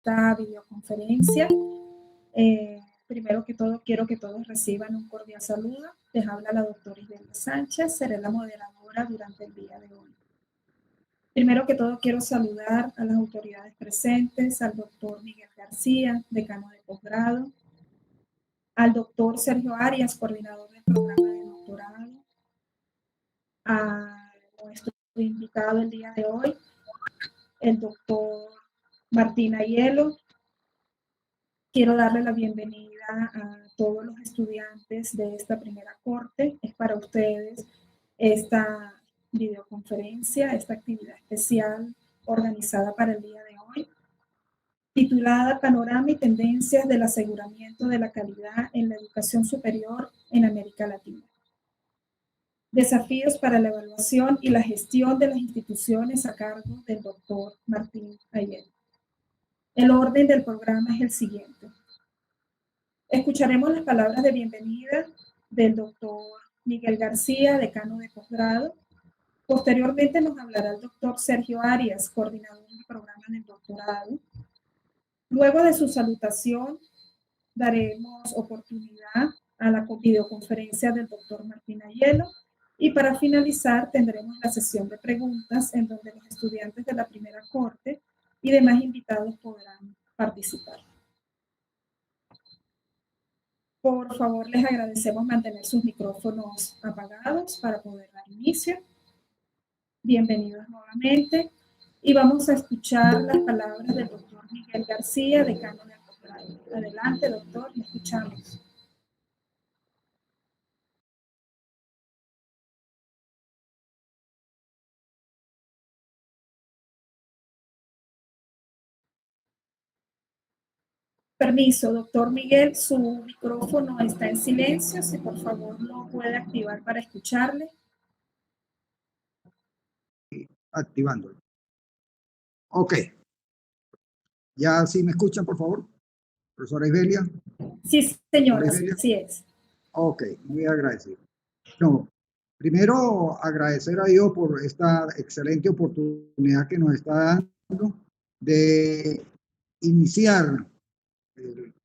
esta videoconferencia. Primero que todo, quiero que todos reciban un cordial saludo. Les habla la doctora Isabel Sánchez, seré la moderadora durante el día de hoy. Primero que todo, quiero saludar a las autoridades presentes, al doctor Miguel García, decano de posgrado, al doctor Sergio Arias, coordinador del programa de doctorado, a nuestro invitado el día de hoy, el doctor Martín Aiello. Quiero darle la bienvenida a todos los estudiantes de esta primera corte. Es para ustedes esta videoconferencia, esta actividad especial organizada para el día de hoy, titulada Panorama y tendencias del aseguramiento de la calidad en la educación superior en América Latina. Desafíos para la evaluación y la gestión de las instituciones a cargo del doctor Martín Aiello. El orden del programa es el siguiente. Escucharemos las palabras de bienvenida del doctor Miguel García, decano de posgrado. Posteriormente nos hablará el doctor Sergio Arias, coordinador del programa de doctorado. Luego de su salutación, daremos oportunidad a la videoconferencia del doctor Martín Aiello. Y para finalizar, tendremos la sesión de preguntas en donde los estudiantes de la primera corte y demás invitados podrán participar. Por favor, les agradecemos mantener sus micrófonos apagados para poder dar inicio. Bienvenidos nuevamente. Y vamos a escuchar las palabras del doctor Miguel García, decano del posgrado. Adelante, doctor, le escuchamos. Permiso, doctor Miguel, su micrófono está en silencio. Si por favor lo puede activar para escucharle. Activándolo. Ok. ¿Ya sí me escuchan, por favor? Profesora Ibelia. Sí, señora, sí es. Ok, muy agradecido. No, primero agradecer a Dios por esta excelente oportunidad que nos está dando de iniciar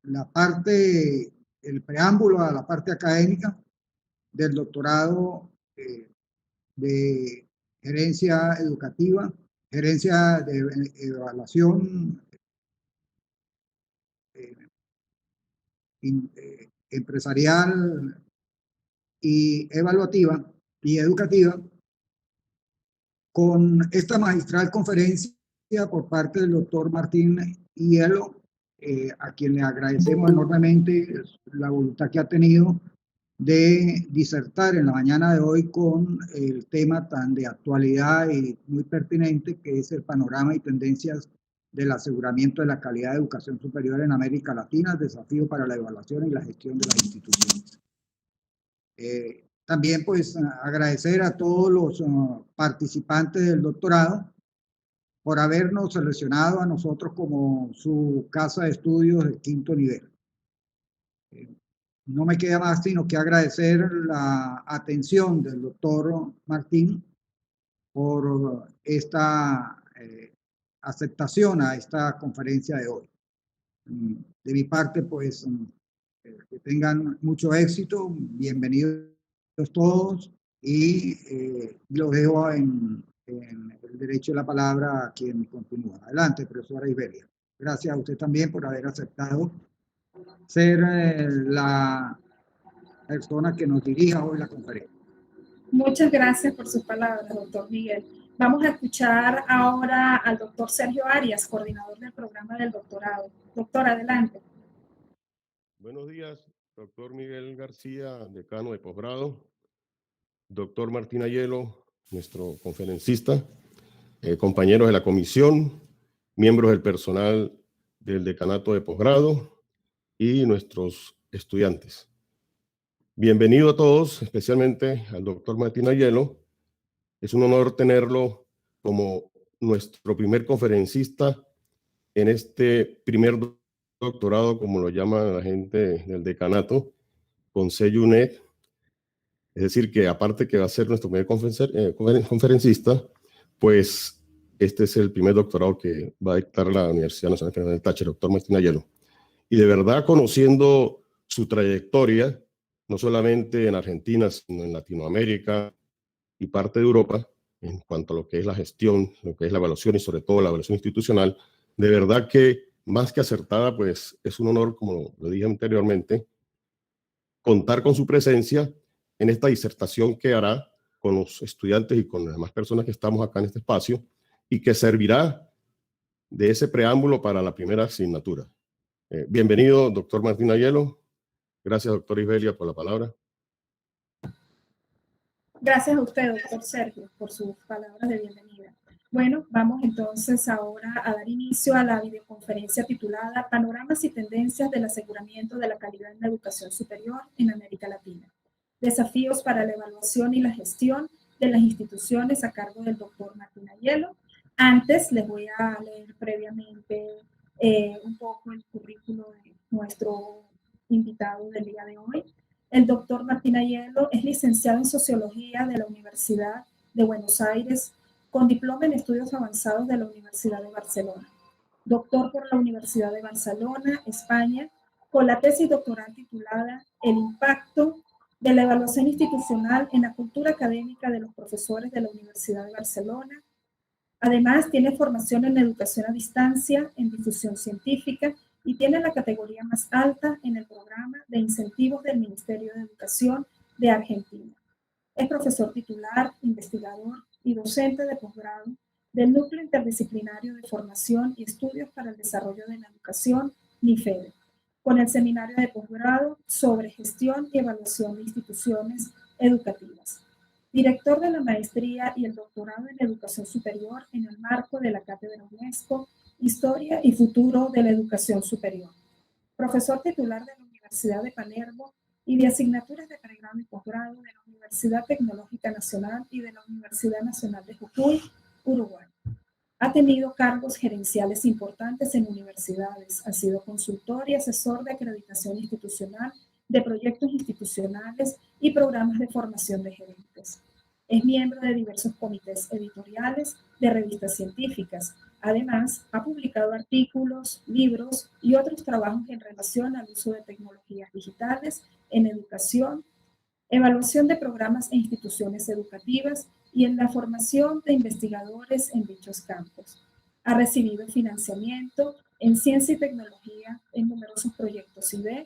la parte, el preámbulo a la parte académica del doctorado de gerencia educativa, gerencia de evaluación empresarial y evaluativa y educativa, con esta magistral conferencia por parte del doctor Martín Aiello, a quien le agradecemos enormemente la voluntad que ha tenido de disertar en la mañana de hoy con el tema tan de actualidad y muy pertinente que es el panorama y tendencias del aseguramiento de la calidad de educación superior en América Latina, desafío para la evaluación y la gestión de las instituciones. También pues agradecer a todos los participantes del doctorado por habernos seleccionado a nosotros como su casa de estudios de quinto nivel. No me queda más sino que agradecer la atención del doctor Martín por esta aceptación a esta conferencia de hoy. De mi parte, pues, que tengan mucho éxito, bienvenidos todos y los dejo en el derecho de la palabra a quien continúa. Adelante, profesora Ibelia. Gracias a usted también por haber aceptado ser la persona que nos dirija hoy la conferencia. Muchas gracias por sus palabras, doctor Miguel. Vamos a escuchar ahora al doctor Sergio Arias, coordinador del programa del doctorado. Doctor, adelante. Buenos días, doctor Miguel García, decano de posgrado, doctor Martín Aiello, nuestro conferencista, compañeros de la comisión, miembros del personal del decanato de posgrado y nuestros estudiantes. Bienvenido a todos, especialmente al doctor Martín Aiello. Es un honor tenerlo como nuestro primer conferencista en este primer doctorado, como lo llama la gente del decanato, con sello UNED. Es decir, que aparte que va a ser nuestro primer conferencista, pues este es el primer doctorado que va a dictar la Universidad Nacional General del Táchira, doctor Martín Ayelo. Y de verdad, conociendo su trayectoria, no solamente en Argentina, sino en Latinoamérica y parte de Europa, en cuanto a lo que es la gestión, lo que es la evaluación y sobre todo la evaluación institucional, de verdad que más que acertada, pues es un honor, como lo dije anteriormente, contar con su presencia en esta disertación que hará con los estudiantes y con las demás personas que estamos acá en este espacio y que servirá de ese preámbulo para la primera asignatura. Bienvenido, doctor Martín Ayelo. Gracias, doctor Isbelia, por la palabra. Gracias a usted, doctor Sergio, por sus palabras de bienvenida. Bueno, vamos entonces ahora a dar inicio a la videoconferencia titulada Panoramas y tendencias del aseguramiento de la calidad en la educación superior en América Latina. Desafíos para la evaluación y la gestión de las instituciones a cargo del doctor Martín Ayelo. Antes les voy a leer previamente un poco el currículo de nuestro invitado del día de hoy. El doctor Martín Ayelo es licenciado en Sociología de la Universidad de Buenos Aires, con diploma en Estudios Avanzados de la Universidad de Barcelona. Doctor por la Universidad de Barcelona, España, con la tesis doctoral titulada El impacto de la evaluación institucional en la cultura académica de los profesores de la Universidad de Barcelona. Además, tiene formación en educación a distancia, en difusión científica, y tiene la categoría más alta en el programa de incentivos del Ministerio de Educación de Argentina. Es profesor titular, investigador y docente de posgrado del Núcleo Interdisciplinario de Formación y Estudios para el Desarrollo de la Educación, NIFEDE, con el seminario de posgrado sobre gestión y evaluación de instituciones educativas. Director de la maestría y el doctorado en educación superior en el marco de la Cátedra UNESCO, Historia y Futuro de la Educación Superior. Profesor titular de la Universidad de Palermo y de asignaturas de pregrado y posgrado de la Universidad Tecnológica Nacional y de la Universidad Nacional de Jujuy, Uruguay. Ha tenido cargos gerenciales importantes en universidades. Ha sido consultor y asesor de acreditación institucional, de proyectos institucionales y programas de formación de gerentes. Es miembro de diversos comités editoriales de revistas científicas. Además, ha publicado artículos, libros y otros trabajos en relación al uso de tecnologías digitales en educación, evaluación de programas e instituciones educativas y en la formación de investigadores en dichos campos. Ha recibido financiamiento en ciencia y tecnología en numerosos proyectos ID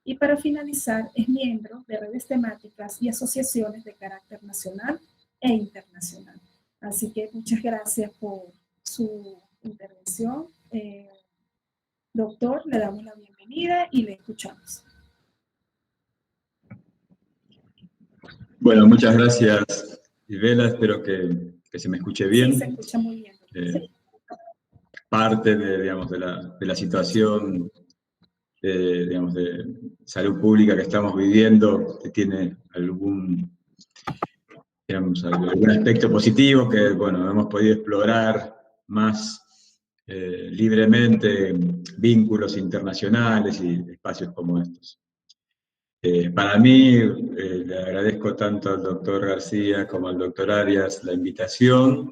y para finalizar es miembro de redes temáticas y asociaciones de carácter nacional e internacional. Así que muchas gracias por su intervención. Doctor, le damos la bienvenida y le escuchamos. Bueno, muchas gracias, Isabela. Espero que se me escuche bien. Sí, se escucha muy bien. Parte de la situación de salud pública que estamos viviendo, que tiene algún aspecto positivo que, bueno, hemos podido explorar más libremente vínculos internacionales y espacios como estos. Para mí, le agradezco tanto al doctor García como al doctor Arias la invitación.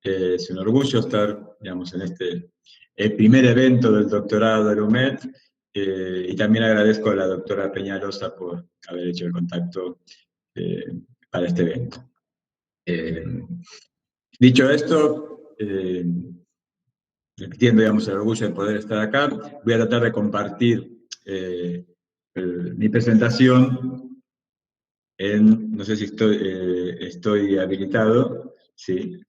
Es un orgullo estar, digamos, en el primer evento del doctorado de la UMED, y también agradezco a la doctora Peñalosa por haber hecho el contacto para este evento. Dicho esto, entiendo, digamos, el orgullo de poder estar acá. Voy a tratar de compartir mi presentación no sé si estoy habilitado, sí.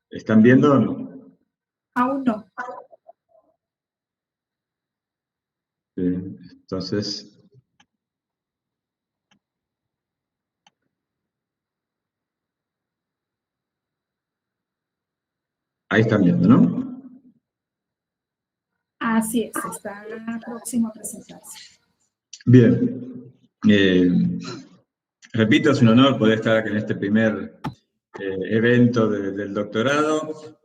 ¿Están viendo o no? Aún no. Entonces, ahí están viendo, ¿no? Así es, está próximo a presentarse. Bien. Repito, es un honor poder estar en este primer evento del doctorado.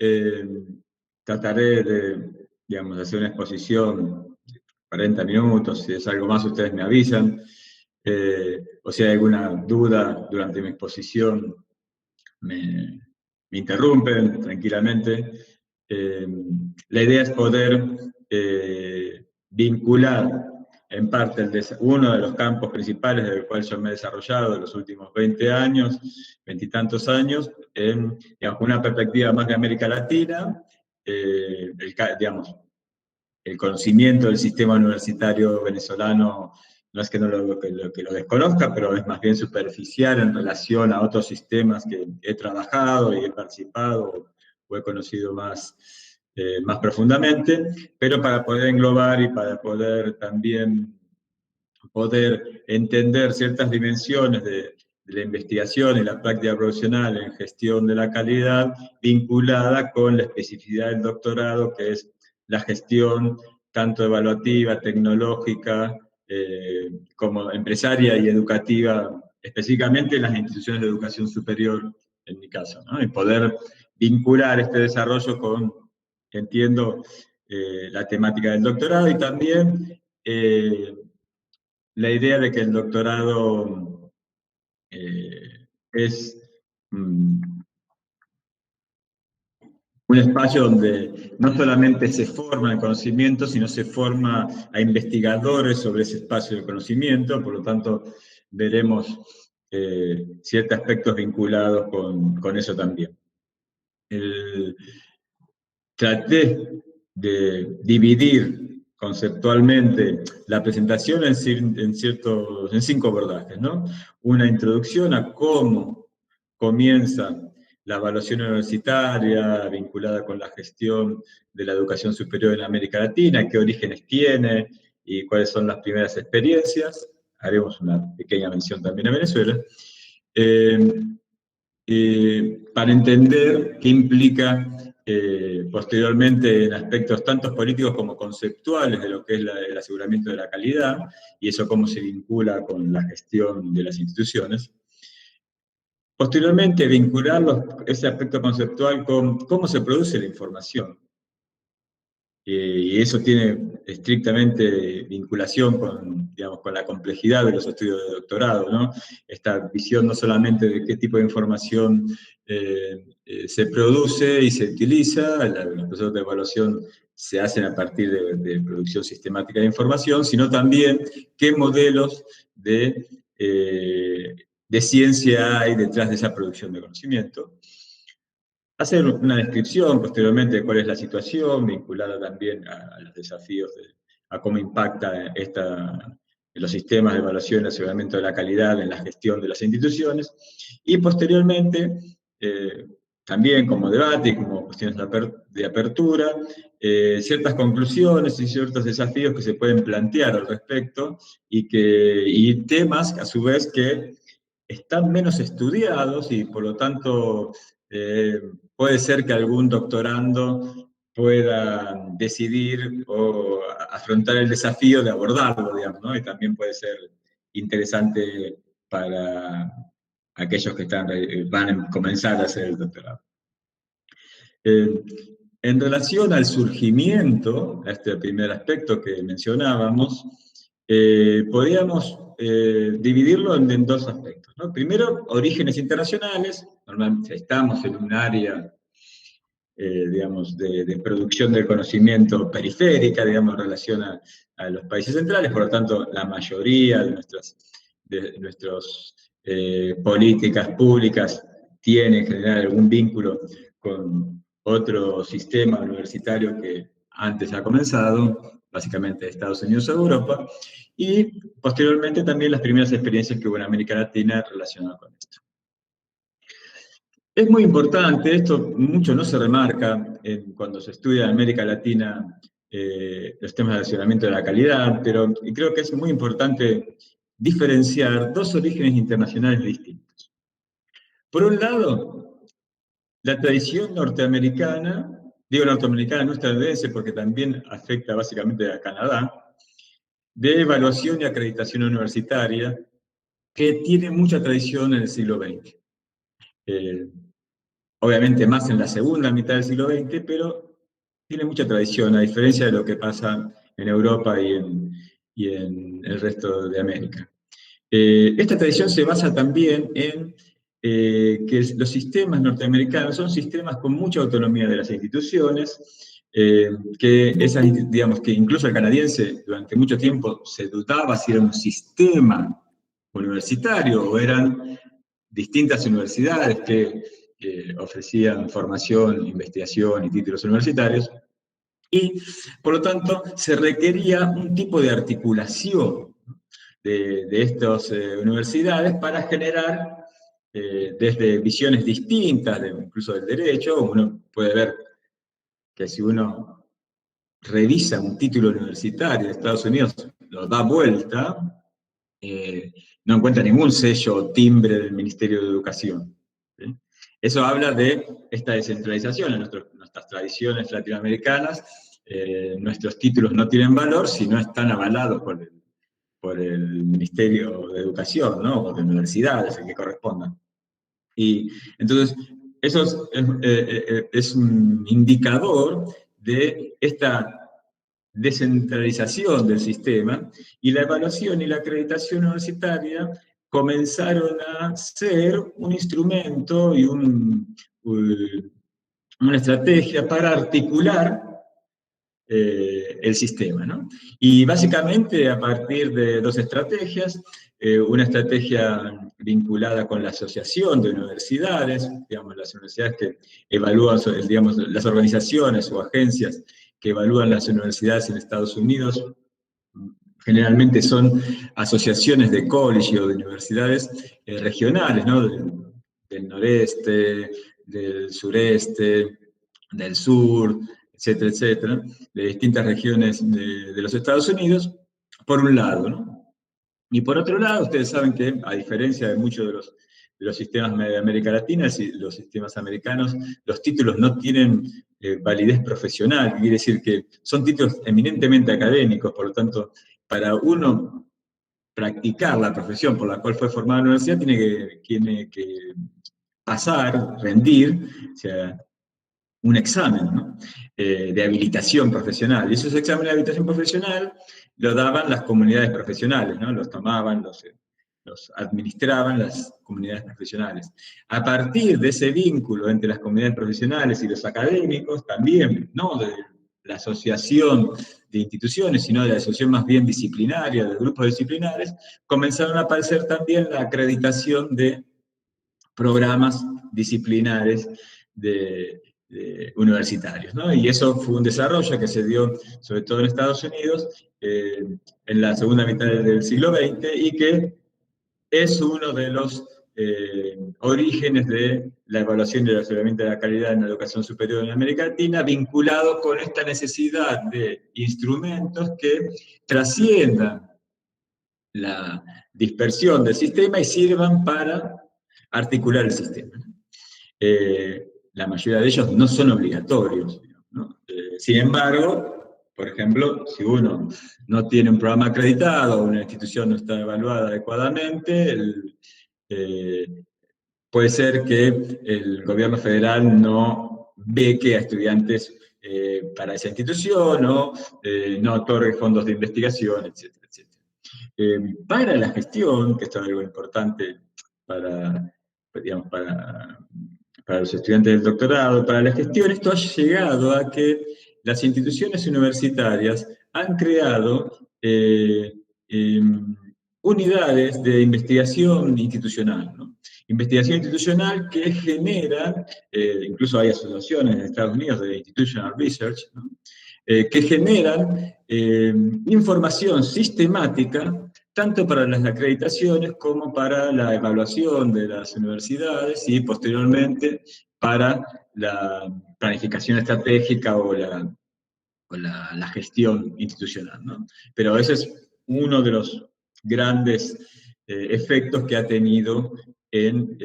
Trataré de, digamos, hacer una exposición 40 minutos, si es algo más ustedes me avisan, o si hay alguna duda durante mi exposición, me interrumpen tranquilamente. La idea es poder vincular en parte uno de los campos principales del cual yo me he desarrollado en los últimos 20 años, 20 y tantos años, en digamos, una perspectiva más de América Latina, digamos, el conocimiento del sistema universitario venezolano no es que no que lo desconozca, pero es más bien superficial en relación a otros sistemas que he trabajado y he participado o he conocido más, más profundamente, pero para poder englobar y para poder también entender ciertas dimensiones de la investigación y la práctica profesional en gestión de la calidad vinculada con la especificidad del doctorado, que es la gestión tanto evaluativa, tecnológica, como empresaria y educativa, específicamente en las instituciones de educación superior, en mi caso, ¿no? Y poder vincular este desarrollo con, entiendo, la temática del doctorado y también la idea de que el doctorado es un espacio donde no solamente se forma el conocimiento, sino se forma a investigadores sobre ese espacio de conocimiento, por lo tanto veremos ciertos aspectos vinculados con eso también. Traté de dividir conceptualmente la presentación en 5 abordajes, ¿no? Una introducción a cómo comienza la evaluación universitaria vinculada con la gestión de la educación superior en América Latina, qué orígenes tiene y cuáles son las primeras experiencias. Haremos una pequeña mención también a Venezuela. Para entender qué implica posteriormente en aspectos tanto políticos como conceptuales de lo que es el aseguramiento de la calidad, y eso cómo se vincula con la gestión de las instituciones. Posteriormente, vincular ese aspecto conceptual con cómo se produce la información. Y eso tiene estrictamente vinculación con, digamos, con la complejidad de los estudios de doctorado, ¿no? Esta visión no solamente de qué tipo de información se produce y se utiliza, los procesos de evaluación se hacen a partir de producción sistemática de información, sino también qué modelos de ciencia hay detrás de esa producción de conocimiento. Hacer una descripción posteriormente de cuál es la situación, vinculada también a los desafíos, a cómo impacta los sistemas de evaluación y aseguramiento de la calidad en la gestión de las instituciones, y posteriormente, también como debate y como cuestiones de apertura, ciertas conclusiones y ciertos desafíos que se pueden plantear al respecto, y temas a su vez que están menos estudiados y por lo tanto puede ser que algún doctorando pueda decidir o afrontar el desafío de abordarlo, digamos, ¿no? Y también puede ser interesante para aquellos que van a comenzar a hacer el doctorado. En relación al surgimiento, a este primer aspecto que mencionábamos, podríamos dividirlo en 2 aspectos, ¿no? Primero, orígenes internacionales. Normalmente estamos en un área, digamos, de producción del conocimiento periférica, digamos, en relación a los países centrales, por lo tanto, la mayoría de nuestras políticas públicas tiene en general algún vínculo con otro sistema universitario que antes ha comenzado, básicamente de Estados Unidos o Europa, y posteriormente también las primeras experiencias que hubo en América Latina relacionadas con esto. Es muy importante, esto mucho no se remarca cuando se estudia en América Latina los temas de aseguramiento de la calidad, pero creo que es muy importante diferenciar 2 orígenes internacionales distintos. Por un lado, la tradición norteamericana, digo norteamericana, no estadounidense, porque también afecta básicamente a Canadá, de evaluación y acreditación universitaria, que tiene mucha tradición en el siglo XX. Obviamente más en la segunda mitad del siglo XX, pero tiene mucha tradición, a diferencia de lo que pasa en Europa y en el resto de América. Esta tradición se basa también en que los sistemas norteamericanos son sistemas con mucha autonomía de las instituciones, digamos, que incluso el canadiense durante mucho tiempo se dudaba si era un sistema universitario o eran distintas universidades que ofrecían formación, investigación y títulos universitarios, y por lo tanto se requería un tipo de articulación de estas universidades para generar desde visiones distintas, incluso del derecho. Uno puede ver que si uno revisa un título universitario de Estados Unidos, lo da vuelta, no encuentra ningún sello o timbre del Ministerio de Educación. ¿Sí? Eso habla de esta descentralización en nuestras tradiciones latinoamericanas. Nuestros títulos no tienen valor si no están avalados por el Ministerio de Educación, ¿no? O de universidades, el que correspondan. Y entonces, eso es un indicador de esta descentralización del sistema, y la evaluación y la acreditación universitaria comenzaron a ser un instrumento y una estrategia para articular el sistema, ¿no? Y básicamente a partir de dos estrategias, una estrategia vinculada con la asociación de universidades, digamos, las universidades que evalúan, digamos, las organizaciones o agencias que evalúan las universidades en Estados Unidos, generalmente son asociaciones de college o de universidades regionales, ¿no? Del noreste, del sureste, del sur, etcétera, etcétera, de distintas regiones de los Estados Unidos, por un lado, ¿no? Y por otro lado, ustedes saben que, a diferencia de muchos de los sistemas de América Latina, los sistemas americanos, los títulos no tienen validez profesional, quiere decir que son títulos eminentemente académicos, por lo tanto, para uno practicar la profesión por la cual fue formada la universidad, tiene que pasar, rendir, o sea, un examen, ¿no? De habilitación profesional. Y esos exámenes de habilitación profesional lo daban las comunidades profesionales, ¿no? Los tomaban, los administraban las comunidades profesionales. A partir de ese vínculo entre las comunidades profesionales y los académicos, también, no de la asociación de instituciones, sino de la asociación más bien disciplinaria, de grupos disciplinares, comenzaron a aparecer también la acreditación de programas disciplinares universitarios, ¿no? Y eso fue un desarrollo que se dio sobre todo en Estados Unidos en la segunda mitad del siglo XX, y que es uno de los orígenes de la evaluación y el aseguramiento de la calidad en la educación superior en América Latina, vinculado con esta necesidad de instrumentos que trasciendan la dispersión del sistema y sirvan para articular el sistema. La mayoría de ellos no son obligatorios, ¿no? Sin embargo, por ejemplo, si uno no tiene un programa acreditado o una institución no está evaluada adecuadamente, puede ser que el gobierno federal no beque a estudiantes para esa institución, o no otorgue fondos de investigación, etcétera, etcétera. Para la gestión, que esto es algo importante para los estudiantes del doctorado, para la gestión, esto ha llegado a que las instituciones universitarias han creado unidades de investigación institucional, ¿no? Investigación institucional que generan, incluso hay asociaciones en Estados Unidos de Institutional Research, ¿no? Que generan información sistemática tanto para las acreditaciones como para la evaluación de las universidades y posteriormente para la planificación estratégica o la gestión institucional, ¿no? Pero ese es uno de los grandes efectos que ha tenido en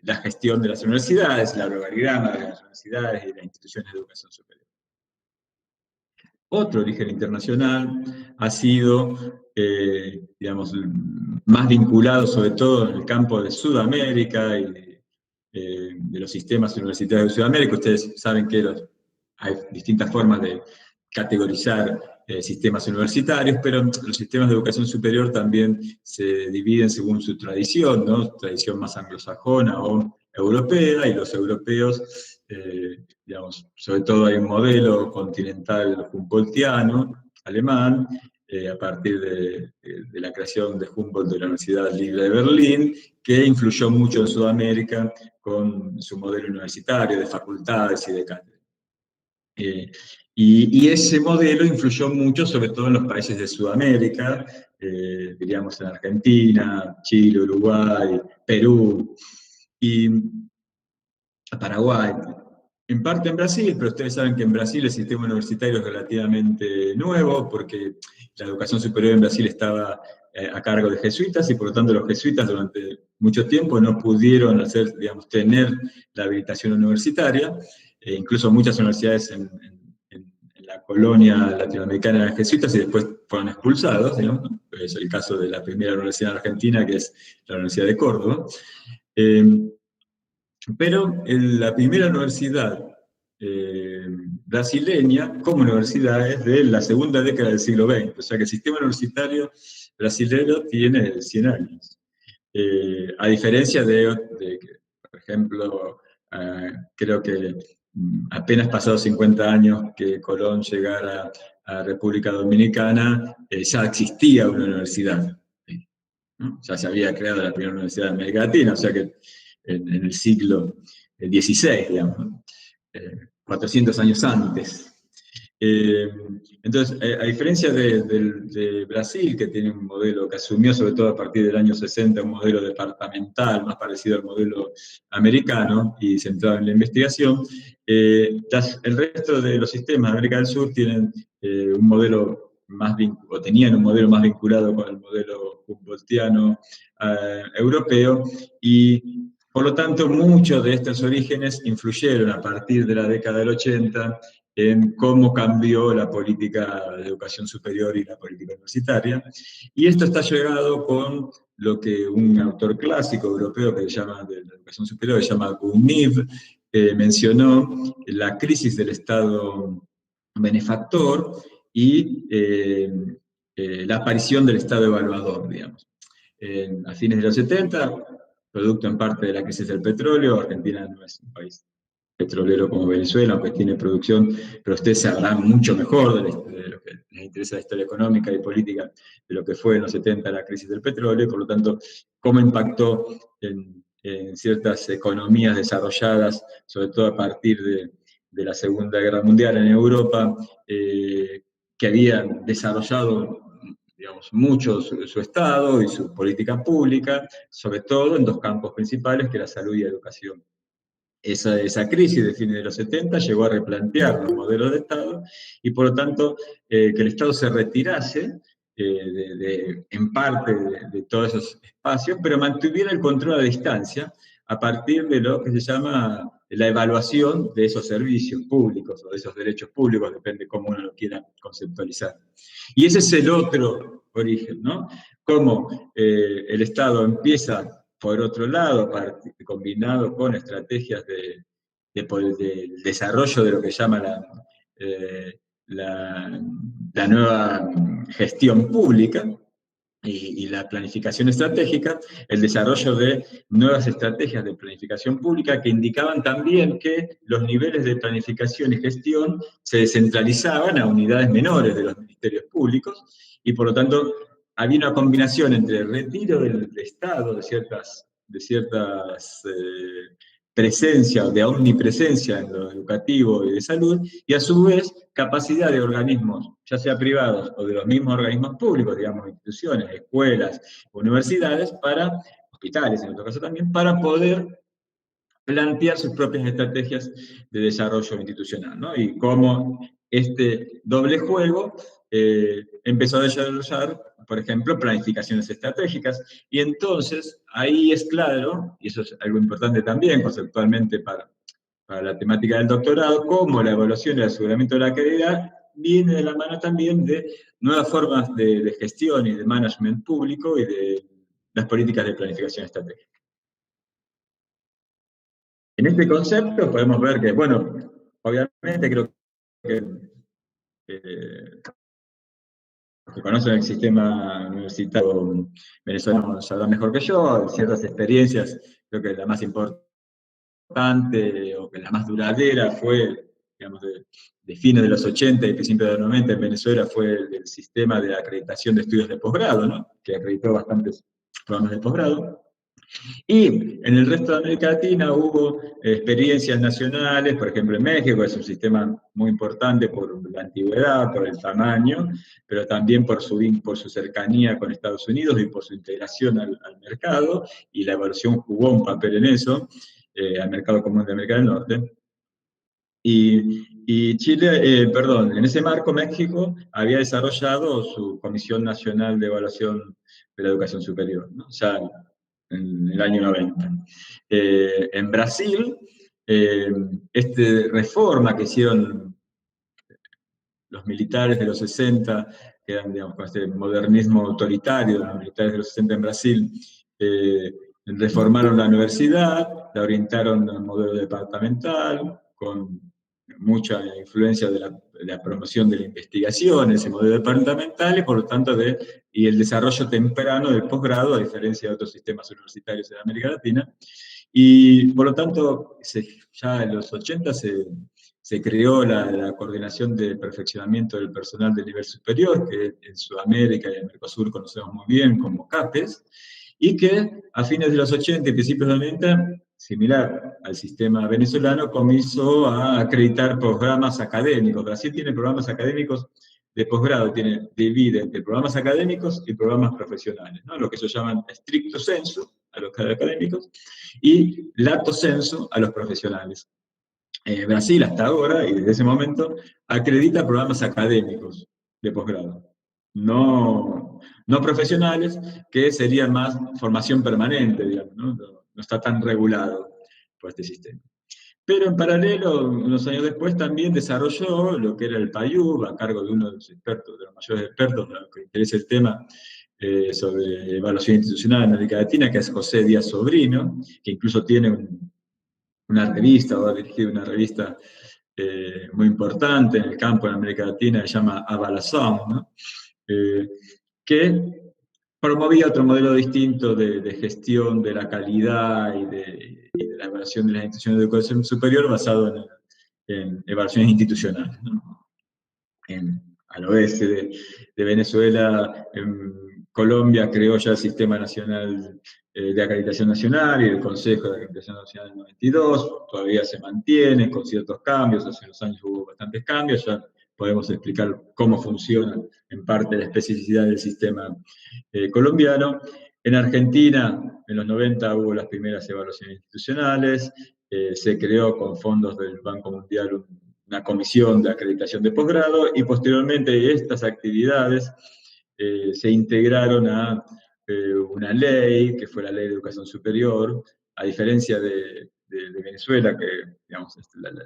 la gestión de las universidades, el organigrama de las universidades y las instituciones de educación superior. Otro origen internacional ha sido, digamos, más vinculado sobre todo en el campo de Sudamérica y de los sistemas universitarios de Sudamérica. Ustedes saben que hay distintas formas de categorizar sistemas universitarios, pero los sistemas de educación superior también se dividen según su tradición, ¿no? Tradición más anglosajona o europea, y los europeos, digamos, sobre todo hay un modelo continental humboldtiano, alemán, a partir de la creación de Humboldt de la Universidad Libre de Berlín, que influyó mucho en Sudamérica con su modelo universitario de facultades y de cátedra. Y ese modelo influyó mucho, sobre todo en los países de Sudamérica, diríamos en Argentina, Chile, Uruguay, Perú y Paraguay. En parte en Brasil, pero ustedes saben que en Brasil el sistema universitario es relativamente nuevo, porque la educación superior en Brasil estaba a cargo de jesuitas, y por lo tanto los jesuitas durante mucho tiempo no pudieron hacer, digamos, tener la habilitación universitaria. Incluso muchas universidades en la colonia latinoamericana eran jesuitas y después fueron expulsados, digamos, ¿no? Es el caso de la primera universidad en Argentina, que es la Universidad de Córdoba. Pero la primera universidad brasileña, como universidad, es de la segunda década del siglo XX. O sea que el sistema universitario brasileño tiene 100 años. A diferencia de por ejemplo, creo que apenas pasados 50 años que Colón llegara a República Dominicana, ya existía una universidad, ¿no? Ya se había creado la primera universidad de América Latina, o sea que en el siglo XVI, digamos, ¿no? 400 años antes. Entonces, a diferencia de Brasil, que tiene un modelo que asumió sobre todo a partir del año 60, un modelo departamental más parecido al modelo americano y centrado en la investigación, el resto de los sistemas de América del Sur tienen un modelo o tenían un modelo más vinculado con el modelo humboldtiano europeo, y por lo tanto muchos de estos orígenes influyeron a partir de la década del 80 en cómo cambió la política de educación superior y la política universitaria. Y esto está llegado con lo que un autor clásico europeo que se llama, de la educación superior, se llama Gounives, mencionó la crisis del Estado benefactor y la aparición del Estado evaluador, digamos. A fines de los 70, producto en parte de la crisis del petróleo, Argentina no es un país petrolero como Venezuela, aunque tiene producción, pero ustedes sabrán mucho mejor de lo que les interesa la historia económica y política, de lo que fue en los 70 la crisis del petróleo, y por lo tanto, cómo impactó en ciertas economías desarrolladas, sobre todo a partir de la Segunda Guerra Mundial en Europa, que habían desarrollado, digamos, mucho su Estado y su política pública, sobre todo en dos campos principales, que era salud y educación. Esa crisis de fines de los 70 llegó a replantear los modelos de Estado, y por lo tanto que el Estado se retirase en parte de todos esos espacios, pero mantuviera el control a distancia a partir de lo que se llama la evaluación de esos servicios públicos o de esos derechos públicos, depende cómo uno lo quiera conceptualizar. Y ese es el otro origen, ¿no? Cómo el Estado empieza, por otro lado, combinado con estrategias de desarrollo de lo que llama la nueva gestión pública y la planificación estratégica, el desarrollo de nuevas estrategias de planificación pública que indicaban también que los niveles de planificación y gestión se descentralizaban a unidades menores de los ministerios públicos, y por lo tanto había una combinación entre el retiro del Estado de ciertas presencia, de omnipresencia en lo educativo y de salud, y a su vez capacidad de organismos, ya sea privados o de los mismos organismos públicos, digamos, instituciones, escuelas, universidades, hospitales en otro caso también, para poder plantear sus propias estrategias de desarrollo institucional, ¿no? Y cómo este doble juego empezó a desarrollar, por ejemplo, planificaciones estratégicas, y entonces ahí es claro, y eso es algo importante también conceptualmente para la temática del doctorado, cómo la evaluación y el aseguramiento de la calidad viene de la mano también de nuevas formas de gestión y de management público y de las políticas de planificación estratégica. En este concepto podemos ver que, bueno, obviamente creo que los que conocen el sistema universitario venezolano sabrán mejor que yo, ciertas experiencias, creo que la más importante o que la más duradera fue, digamos, de fines de los 80 y principios de los 90 en Venezuela fue el sistema de acreditación de estudios de posgrado, ¿no? Que acreditó bastantes programas de posgrado. Y en el resto de América Latina hubo experiencias nacionales, por ejemplo en México es un sistema muy importante por la antigüedad, por el tamaño, pero también por su cercanía con Estados Unidos y por su integración al mercado, y la evaluación jugó un papel en eso, al mercado común de América del Norte. Y Chile, en ese marco México había desarrollado su Comisión Nacional de Evaluación de la Educación Superior, ¿no? Ya en el año 90. En Brasil, esta reforma que hicieron los militares de los 60, que eran, digamos, con este modernismo autoritario de los militares de los 60 en Brasil, reformaron la universidad, la orientaron al modelo departamental, con mucha influencia de la promoción de la investigación, ese modelo departamental, y por lo tanto y el desarrollo temprano del posgrado, a diferencia de otros sistemas universitarios en América Latina. Y por lo tanto, ya en los 80 se creó la coordinación de perfeccionamiento del personal de nivel superior, que en Sudamérica y en Mercosur conocemos muy bien como CAPES, y que a fines de los 80 y principios de los 90, similar al sistema venezolano, comenzó a acreditar programas académicos. Brasil tiene programas académicos de posgrado, divide entre programas académicos y programas profesionales, ¿no? Lo que se llaman stricto sensu a los académicos y lato sensu a los profesionales. Brasil hasta ahora, y desde ese momento, acredita programas académicos de posgrado, no profesionales, que sería más formación permanente, digamos, ¿no? No está tan regulado por este sistema. Pero en paralelo, unos años después, también desarrolló lo que era el PAYU, a cargo de uno de los expertos, de los mayores expertos, de los que interesa el tema, sobre evaluación institucional en América Latina, que es José Díaz Sobrino, que incluso tiene una revista, o ha dirigido una revista muy importante en el campo en América Latina, se llama Avalación, ¿no? Que promovía otro modelo distinto de gestión de la calidad y de la evaluación de las instituciones de educación superior basado en evaluaciones institucionales, ¿no? Al oeste de Venezuela, en Colombia creó ya el Sistema Nacional de Acreditación Nacional y el Consejo de Acreditación Nacional del 92, todavía se mantiene con ciertos cambios, hace unos años hubo bastantes cambios, ya podemos explicar cómo funciona en parte la especificidad del sistema colombiano. En Argentina, en los 90 hubo las primeras evaluaciones institucionales, se creó con fondos del Banco Mundial una comisión de acreditación de posgrado, y posteriormente estas actividades se integraron a una ley, que fue la Ley de Educación Superior, a diferencia de Venezuela, que digamos,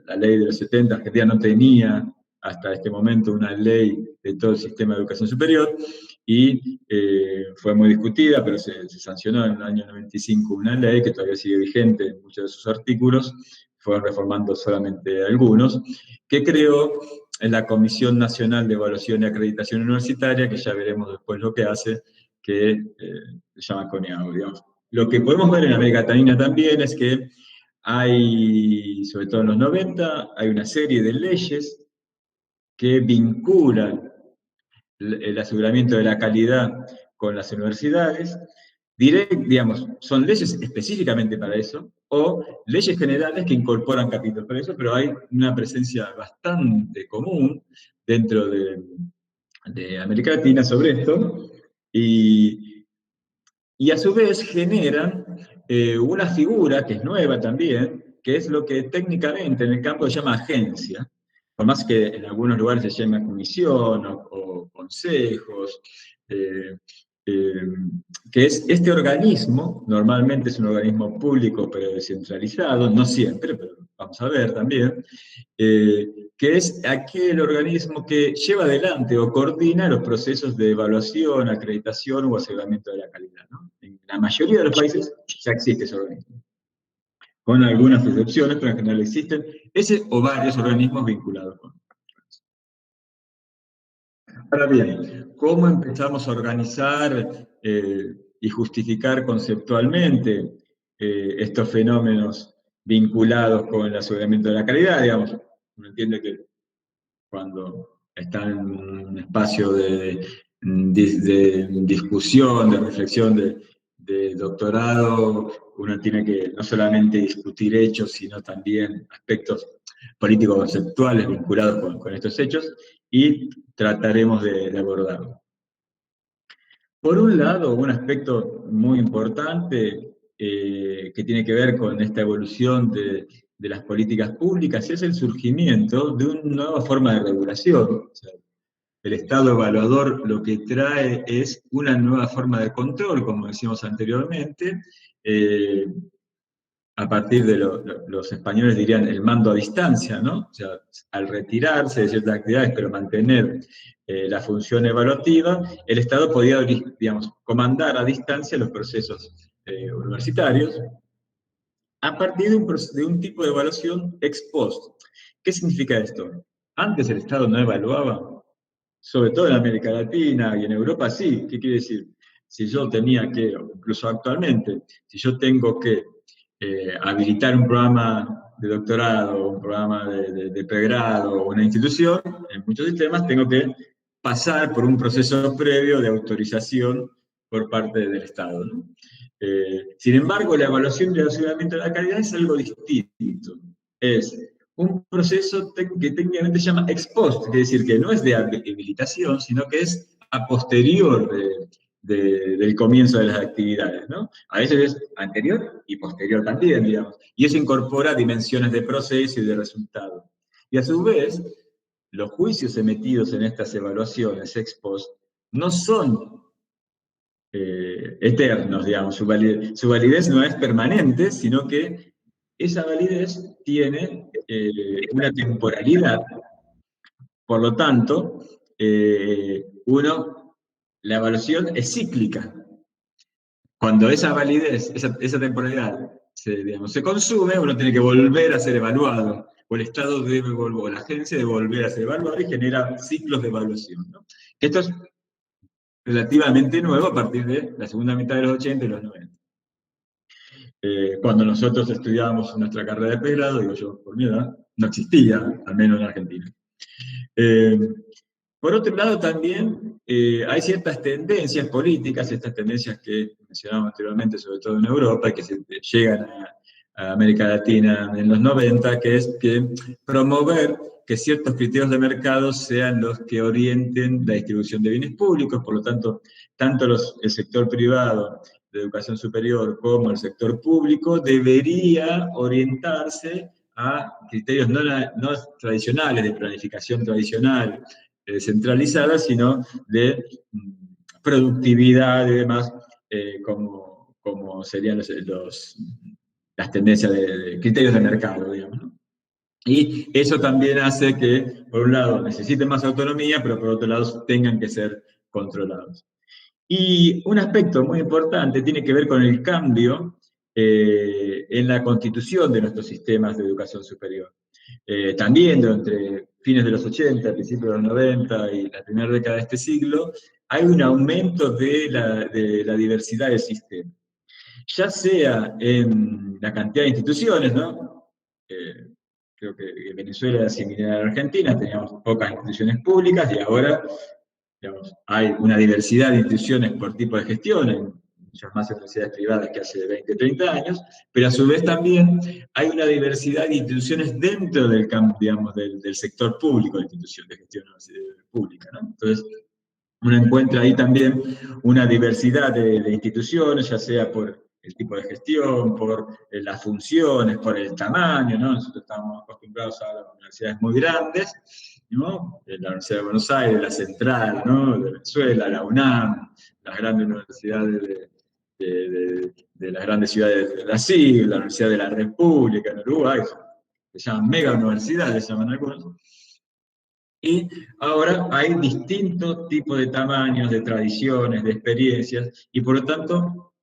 la ley de los 70, Argentina no tenía hasta este momento una ley de todo el sistema de educación superior, y fue muy discutida, pero se sancionó en el año 95 una ley que todavía sigue vigente en muchos de sus artículos, fueron reformando solamente algunos, que creó la Comisión Nacional de Evaluación y Acreditación Universitaria, que ya veremos después lo que hace, que se llama CONEAU, digamos. Lo que podemos ver en América Latina también es que hay, sobre todo en los 90, hay una serie de leyes que vinculan el aseguramiento de la calidad con las universidades, digamos, son leyes específicamente para eso, o leyes generales que incorporan capítulos para eso, pero hay una presencia bastante común dentro de América Latina sobre esto, y a su vez generan una figura que es nueva también, que es lo que técnicamente en el campo se llama agencia, por más que en algunos lugares se llama comisión o consejos, que es este organismo, normalmente es un organismo público pero descentralizado, no siempre, pero vamos a ver también, que es aquel organismo que lleva adelante o coordina los procesos de evaluación, acreditación o aseguramiento de la calidad, ¿no? En la mayoría de los países ya existe ese organismo, con algunas excepciones, pero en general existen ese o varios organismos vinculados con. Ahora bien, cómo empezamos a organizar y justificar conceptualmente estos fenómenos vinculados con el aseguramiento de la calidad, digamos. Uno entiende que cuando está en un espacio de discusión, de reflexión, de doctorado, uno tiene que no solamente discutir hechos, sino también aspectos políticos conceptuales vinculados con estos hechos, y trataremos de abordarlo. Por un lado, un aspecto muy importante que tiene que ver con esta evolución de las políticas públicas es el surgimiento de una nueva forma de regulación. O sea, el Estado evaluador lo que trae es una nueva forma de control, como decíamos anteriormente, a partir de los españoles dirían el mando a distancia, ¿no? O sea, al retirarse de ciertas actividades, pero mantener la función evaluativa, el Estado podía, digamos, comandar a distancia los procesos universitarios a partir de un tipo de evaluación ex post. ¿Qué significa esto? Antes el Estado no evaluaba, sobre todo en América Latina y en Europa sí. ¿Qué quiere decir? Si yo tenía que, incluso actualmente, si yo tengo que habilitar un programa de doctorado, un programa de pregrado o una institución, en muchos sistemas tengo que pasar por un proceso previo de autorización por parte del Estado, ¿no? Sin embargo, la evaluación del aseguramiento de la calidad es algo distinto. Es un proceso que técnicamente se llama ex post, quiere decir que no es de habilitación, sino que es a posterior del comienzo de las actividades, ¿no? A veces es anterior y posterior también, digamos. Y eso incorpora dimensiones de proceso y de resultado. Y a su vez, los juicios emitidos en estas evaluaciones ex post no son eternos, digamos. Su validez no es permanente, sino que esa validez tiene una temporalidad. Por lo tanto, la evaluación es cíclica. Cuando esa validez, esa temporalidad se consume, uno tiene que volver a ser evaluado, o el Estado debe volver, o la agencia debe volver a ser evaluado, y genera ciclos de evaluación, ¿no? Esto es relativamente nuevo a partir de la segunda mitad de los 80 y los 90. Cuando nosotros estudiábamos nuestra carrera de pregrado, digo yo, por mi edad, no existía, al menos en Argentina. Por otro lado, también hay ciertas tendencias políticas, estas tendencias que mencionábamos anteriormente, sobre todo en Europa, que llegan a América Latina en los 90, que es que promover que ciertos criterios de mercado sean los que orienten la distribución de bienes públicos. Por lo tanto, tanto el sector privado de educación superior como el sector público debería orientarse a criterios no tradicionales, de planificación tradicional, centralizada, sino de productividad y demás, como serían las tendencias de criterios de mercado, digamos, ¿no? Y eso también hace que, por un lado, necesiten más autonomía, pero por otro lado, tengan que ser controlados. Y un aspecto muy importante tiene que ver con el cambio en la constitución de nuestros sistemas de educación superior. También entre fines de los 80, principios de los 90 y la primera década de este siglo, hay un aumento de la diversidad del sistema. Ya sea en la cantidad de instituciones, ¿no? Creo que Venezuela era similar a Argentina, teníamos pocas instituciones públicas y ahora, digamos, hay una diversidad de instituciones por tipo de gestión, hay muchas más universidades privadas que hace 20, 30 años, pero a su vez también hay una diversidad de instituciones dentro del campo, digamos, del sector público de instituciones de gestión pública, ¿no? Entonces, uno encuentra ahí también una diversidad de instituciones, ya sea por el tipo de gestión, por las funciones, por el tamaño, ¿no? Nosotros estamos acostumbrados a las universidades muy grandes, ¿no? La Universidad de Buenos Aires, la Central, ¿no? De Venezuela, la UNAM, las grandes universidades de las grandes ciudades de Brasil, la Universidad de la República en Uruguay, se llaman mega universidades, se llaman algunos. Y ahora hay distintos tipos de tamaños, de tradiciones, de experiencias, y por lo tanto,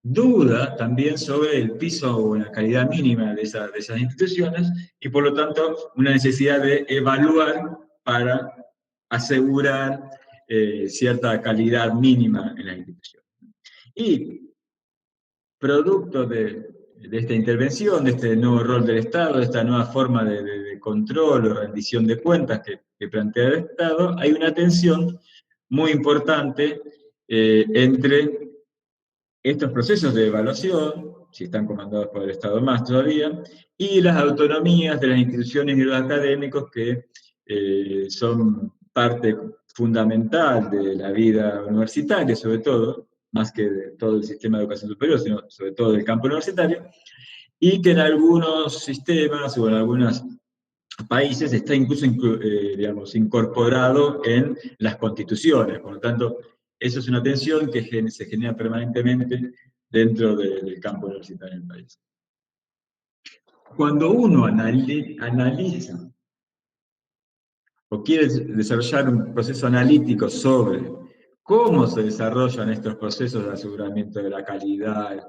duda también sobre el piso o la calidad mínima de esas instituciones, y por lo tanto, una necesidad de evaluar para asegurar cierta calidad mínima en la institución. Y producto de esta intervención, de este nuevo rol del Estado, de esta nueva forma de control o rendición de cuentas que plantea el Estado, hay una tensión muy importante entre estos procesos de evaluación, si están comandados por el Estado más todavía, y las autonomías de las instituciones y los académicos que son parte fundamental de la vida universitaria, sobre todo, más que de todo el sistema de educación superior, sino sobre todo del campo universitario, y que en algunos sistemas o en algunos países está incluso digamos, incorporado en las constituciones. Por lo tanto, eso es una tensión que se genera permanentemente dentro del campo universitario del país. Cuando uno analiza o quiere desarrollar un proceso analítico sobre cómo se desarrollan estos procesos de aseguramiento de la calidad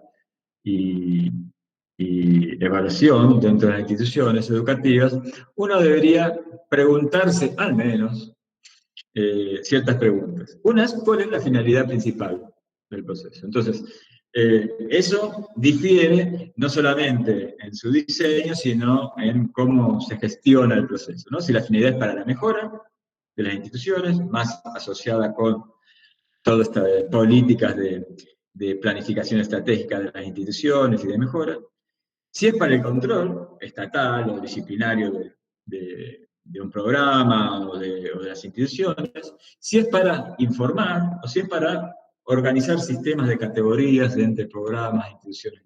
y evaluación dentro de las instituciones educativas, uno debería preguntarse al menos ciertas preguntas. Una es, ¿cuál es la finalidad principal del proceso? Entonces, eso difiere no solamente en su diseño, sino en cómo se gestiona el proceso, ¿no? Si la finalidad es para la mejora de las instituciones, más asociada con todas estas políticas de planificación estratégica de las instituciones y de mejora. Si es para el control estatal o disciplinario de un programa o de las instituciones, si es para informar o si es para organizar sistemas de categorías entre programas, instituciones,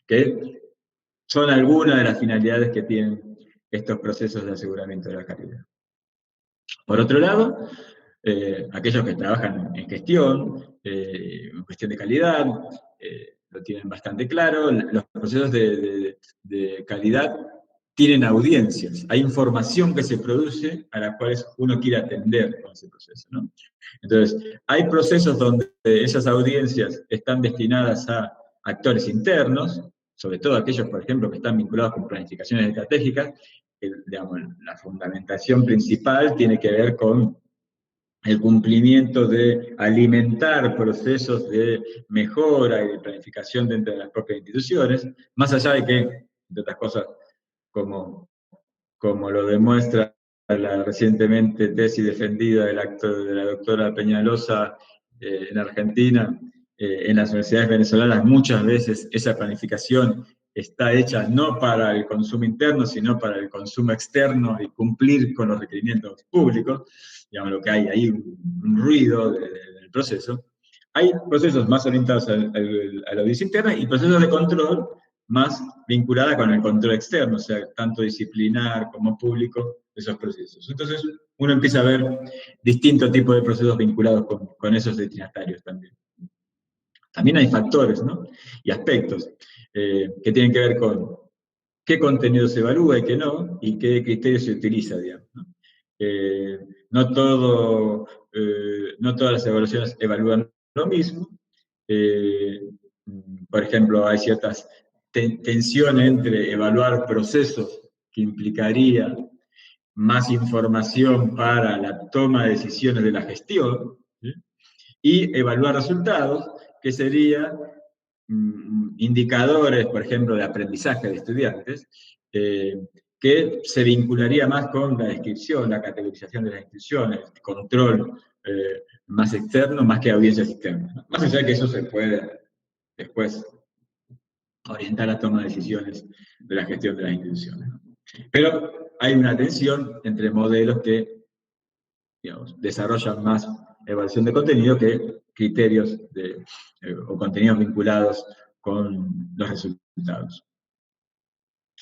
que son algunas de las finalidades que tienen estos procesos de aseguramiento de la calidad. Por otro lado, aquellos que trabajan en gestión de calidad, lo tienen bastante claro. Los procesos de calidad tienen audiencias, hay información que se produce a la cual uno quiere atender con ese proceso, ¿no? Entonces, hay procesos donde esas audiencias están destinadas a actores internos, sobre todo aquellos, por ejemplo, que están vinculados con planificaciones estratégicas. Digamos, la fundamentación principal tiene que ver con el cumplimiento de alimentar procesos de mejora y de planificación dentro de las propias instituciones, más allá de que, entre otras cosas, como lo demuestra la recientemente tesis defendida de la doctora Peñalosa en Argentina, en las universidades venezolanas muchas veces esa planificación está hecha no para el consumo interno, sino para el consumo externo y cumplir con los requerimientos públicos. Digamos, lo que hay ahí, un ruido del proceso. Hay procesos más orientados a la audiencia interna y procesos de control más vinculada con el control externo, o sea, tanto disciplinar como público, esos procesos. Entonces, uno empieza a ver distintos tipos de procesos vinculados con esos destinatarios también. También hay factores, ¿no? Y aspectos que tienen que ver con qué contenido se evalúa y qué no, y qué criterio se utiliza, digamos, ¿no? No todas las evaluaciones evalúan lo mismo. Por ejemplo, hay ciertas tensión entre evaluar procesos que implicaría más información para la toma de decisiones de la gestión, ¿sí? Y evaluar resultados, que serían indicadores, por ejemplo, de aprendizaje de estudiantes, que se vincularía más con la descripción, la categorización de las instituciones, el control más externo, más que audiencias externas, ¿no? Más allá de que eso se puede después orientar la toma de decisiones de la gestión de las instituciones, ¿no? Pero hay una tensión entre modelos que, digamos, desarrollan más evaluación de contenido que criterios o contenidos vinculados con los resultados.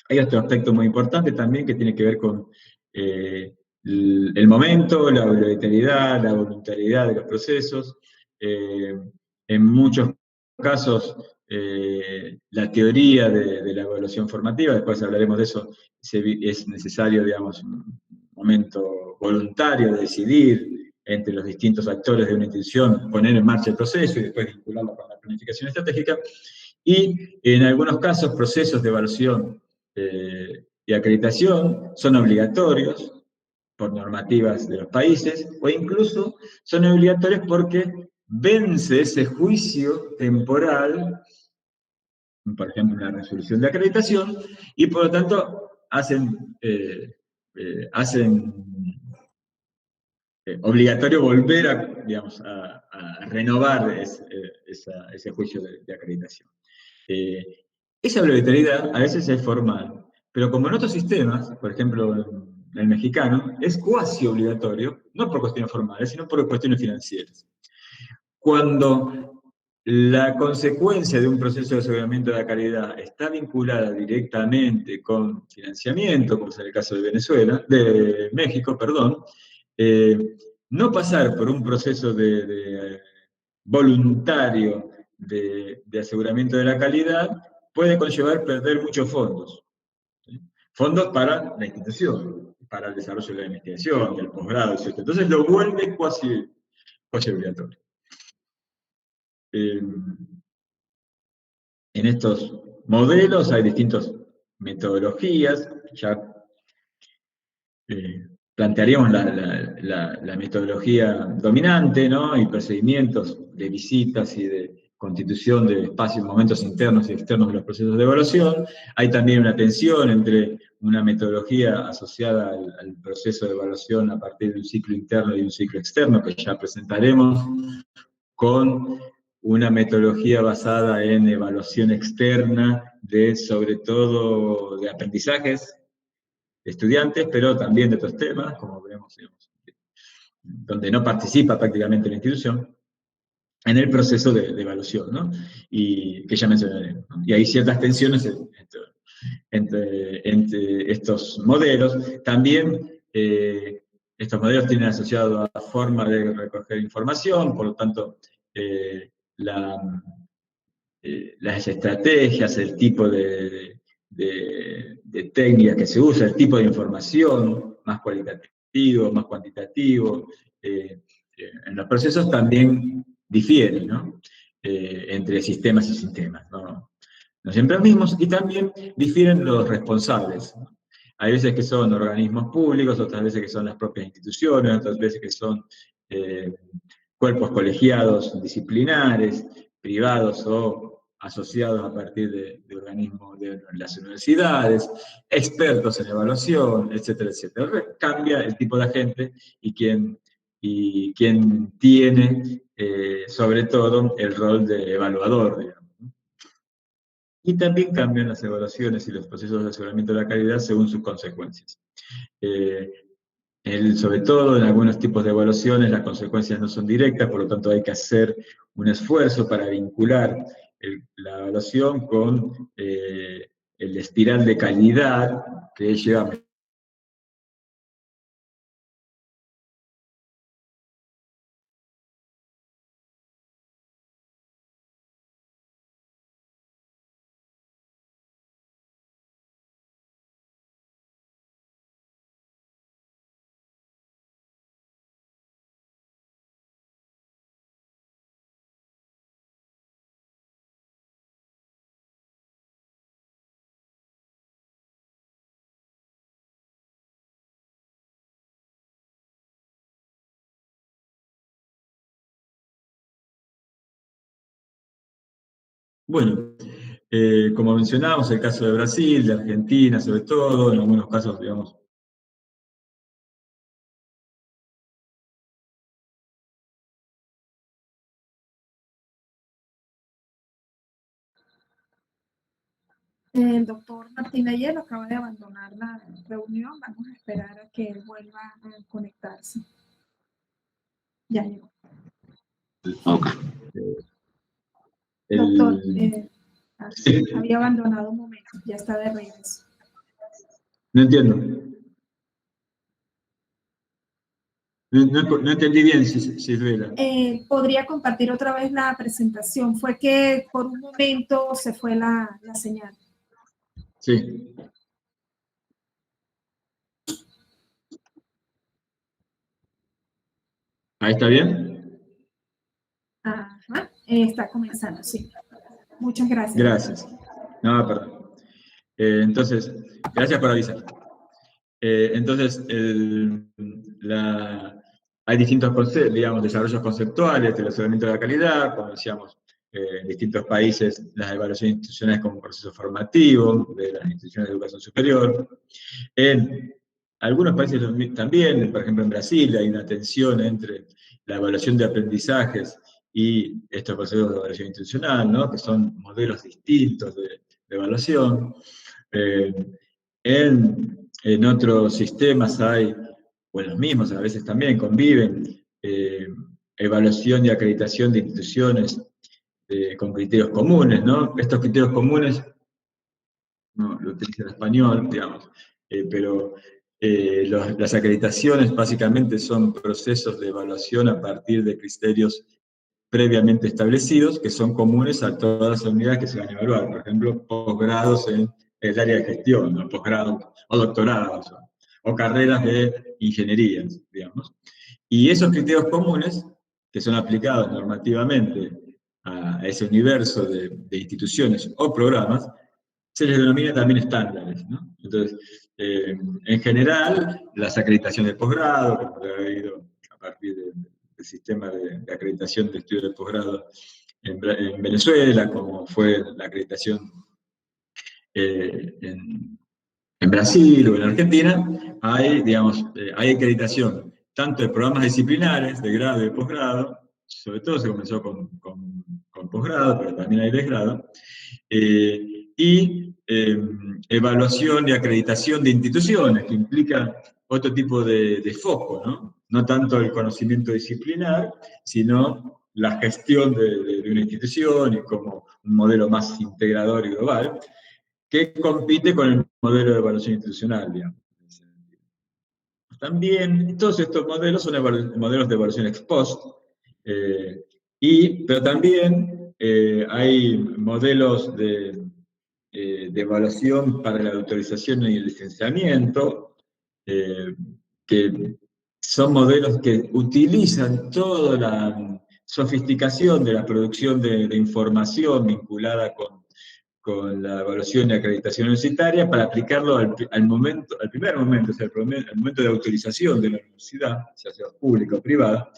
Hay otro aspecto muy importante también que tiene que ver con el momento, la voluntariedad de los procesos. En muchos casos, la teoría de la evaluación formativa, después hablaremos de eso, es necesario, digamos, un momento voluntario de decidir entre los distintos actores de una institución, poner en marcha el proceso y después vincularlo con la planificación estratégica. Y en algunos casos, procesos de evaluación y acreditación son obligatorios, por normativas de los países, o incluso son obligatorios porque vence ese juicio temporal, por ejemplo, una resolución de acreditación, y por lo tanto hacen obligatorio volver a, digamos, a renovar ese juicio de acreditación. Esa obligatoriedad a veces es formal, pero como en otros sistemas, por ejemplo en el mexicano, es cuasi obligatorio, no por cuestiones formales, sino por cuestiones financieras. Cuando la consecuencia de un proceso de aseguramiento de la calidad está vinculada directamente con financiamiento, como es en el caso de Venezuela, de México, perdón, no pasar por un proceso voluntario de aseguramiento de la calidad puede conllevar perder muchos fondos. ¿Sí? Fondos para la institución, para el desarrollo de la investigación, del posgrado, etc. Entonces lo vuelve cuasi obligatorio. En estos modelos hay distintas metodologías, ya plantearíamos la metodología dominante, ¿no? Y procedimientos de visitas y de constitución de espacios, momentos internos y externos de los procesos de evaluación. Hay también una tensión entre una metodología asociada al proceso de evaluación a partir de un ciclo interno y un ciclo externo, que ya presentaremos, con una metodología basada en evaluación externa sobre todo de aprendizajes de estudiantes, pero también de otros temas, como veremos, digamos, donde no participa prácticamente la institución, en el proceso de evaluación, ¿no? Y que ya mencionaré, ¿no? Y hay ciertas tensiones entre estos modelos. También estos modelos tienen asociado a la forma de recoger información, por lo tanto, las estrategias, el tipo de técnicas que se usa, el tipo de información, más cualitativo, más cuantitativo, en los procesos también difieren, ¿no? Entre sistemas y sistemas, ¿no? No siempre los mismos, y también difieren los responsables, ¿no? Hay veces que son organismos públicos, otras veces que son las propias instituciones, otras veces que son cuerpos colegiados disciplinares, privados o asociados a partir de organismos de las universidades, expertos en evaluación, etcétera, etcétera. Cambia el tipo de agente y quién tiene, sobre todo, el rol de evaluador, digamos. Y también cambian las evaluaciones y los procesos de aseguramiento de la calidad según sus consecuencias. Sobre todo en algunos tipos de evaluaciones las consecuencias no son directas, por lo tanto hay que hacer un esfuerzo para vincular la evaluación con el espiral de calidad que lleva a... Bueno, como mencionábamos, el caso de Brasil, de Argentina, sobre todo, en algunos casos, digamos. El doctor Martín Ayelo acaba de abandonar la reunión. Vamos a esperar a que él vuelva a conectarse. Ya llegó. Ok. Doctor, sí. había abandonado un momento, ya está de regreso. No entiendo. No entendí bien, Silvela. ¿Podría compartir otra vez la presentación? Fue que por un momento se fue la señal. Sí. ¿Ahí está bien? Ajá, está comenzando, sí. Muchas gracias. Gracias. No, perdón. Entonces, gracias por avisar. Entonces, hay distintos conceptos, digamos, desarrollos conceptuales del aseguramiento de la calidad, como decíamos, en distintos países las evaluaciones institucionales como un proceso formativo de las instituciones de educación superior. En algunos países también, por ejemplo en Brasil, hay una tensión entre la evaluación de aprendizajes y estos procesos de evaluación institucional, ¿no? Que son modelos distintos de evaluación. En otros sistemas hay, o en los mismos a veces también conviven, evaluación y acreditación de instituciones con criterios comunes, ¿no? Estos criterios comunes, no lo utilizo en español, digamos, pero las acreditaciones básicamente son procesos de evaluación a partir de criterios previamente establecidos que son comunes a todas las unidades que se van a evaluar. Por ejemplo, posgrados en el área de gestión, ¿no? Posgrados o doctorados, o carreras de ingeniería, digamos. Y esos criterios comunes, que son aplicados normativamente a ese universo de instituciones o programas, se les denomina también estándares, ¿no? Entonces, en general, las acreditaciones de posgrado, como ha habido a partir del sistema de acreditación de estudios de posgrado en Venezuela, como fue la acreditación en Brasil o en Argentina, hay, digamos, hay acreditación tanto de programas disciplinares, de grado y de posgrado, sobre todo se comenzó con posgrado, pero también hay desgrado, y evaluación y acreditación de instituciones, que implica otro tipo de foco, ¿no? No tanto el conocimiento disciplinar, sino la gestión de una institución y como un modelo más integrador y global, que compite con el modelo de evaluación institucional, digamos. También, todos estos modelos son modelos de evaluación ex post, pero también hay modelos de evaluación para la autorización y el licenciamiento, que son modelos que utilizan toda la sofisticación de la producción de información vinculada con la evaluación y acreditación universitaria para aplicarlo al primer momento, o sea, al momento de autorización de la universidad, ya sea pública o privada,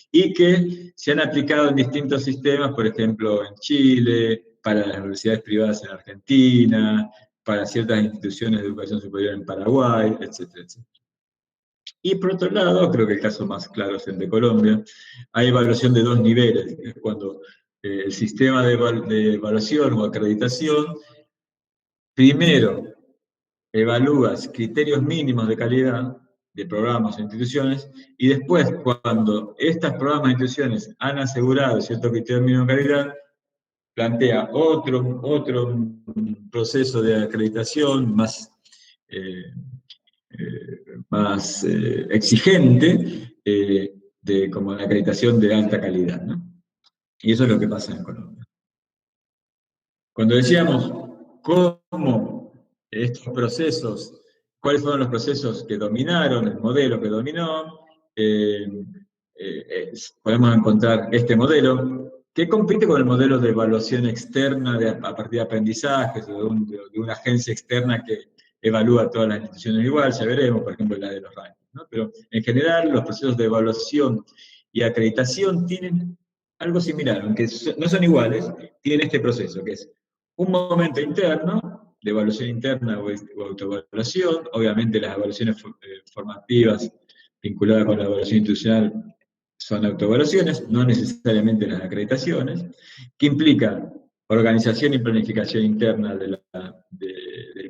y que se han aplicado en distintos sistemas, por ejemplo, en Chile, para las universidades privadas en Argentina, para ciertas instituciones de educación superior en Paraguay, etcétera, etcétera. Y por otro lado, creo que el caso más claro es el de Colombia, hay evaluación de dos niveles, es cuando el sistema de evaluación o acreditación, primero evalúas criterios mínimos de calidad de programas o instituciones, y después, cuando estos programas e instituciones han asegurado ciertos criterios mínimos de calidad, plantea otro proceso de acreditación más exigente, como la acreditación de alta calidad, ¿no? Y eso es lo que pasa en Colombia. Cuando decíamos cómo estos procesos, cuáles fueron los procesos que dominaron, el modelo que dominó, podemos encontrar este modelo que compite con el modelo de evaluación externa a partir de aprendizajes, de una agencia externa que evalúa todas las instituciones igual, ya veremos, por ejemplo, la de los rankings, ¿no? Pero en general los procesos de evaluación y acreditación tienen algo similar, aunque no son iguales, tienen este proceso, que es un momento interno, de evaluación interna o autoevaluación, obviamente las evaluaciones formativas vinculadas con la evaluación institucional son autoevaluaciones, no necesariamente las acreditaciones, que implica organización y planificación interna del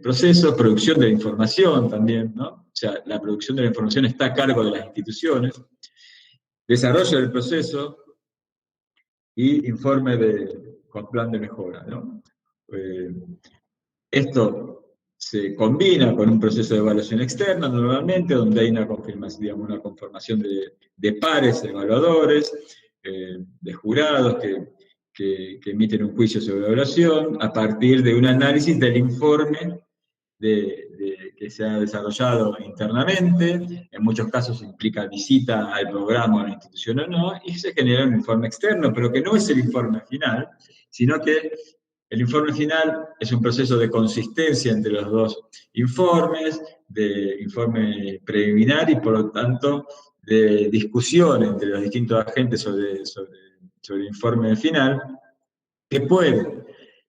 proceso, producción de la información también, ¿no? O sea, la producción de la información está a cargo de las instituciones, desarrollo del proceso y informe con plan de mejora, ¿no? Esto se combina con un proceso de evaluación externa normalmente, donde hay una confirmación, digamos, una conformación de pares evaluadores, de jurados que emiten un juicio sobre evaluación a partir de un análisis del informe que se ha desarrollado internamente. En muchos casos implica visita al programa o a la institución o no, y se genera un informe externo, pero que no es el informe final, sino que El informe final es un proceso de consistencia entre los dos informes, de informe preliminar y por lo tanto de discusión entre los distintos agentes sobre el informe final, que puede,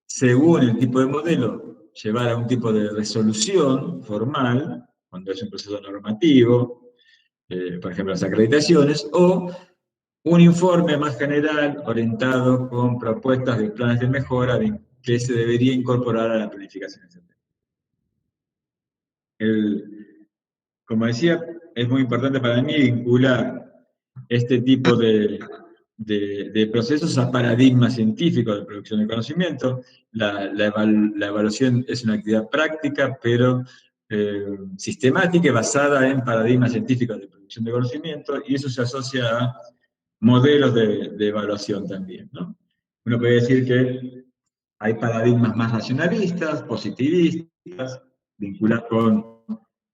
según el tipo de modelo, llevar a un tipo de resolución formal, cuando es un proceso normativo, por ejemplo las acreditaciones, o un informe más general orientado con propuestas de planes de mejora que se debería incorporar a la planificación estratégica. Como decía, es muy importante para mí vincular este tipo de procesos a paradigmas científicos de producción de conocimiento. La evaluación es una actividad práctica, pero sistemática y basada en paradigmas científicos de producción de conocimiento, y eso se asocia a modelos de evaluación también, ¿no? Uno puede decir que hay paradigmas más racionalistas, positivistas, vinculados con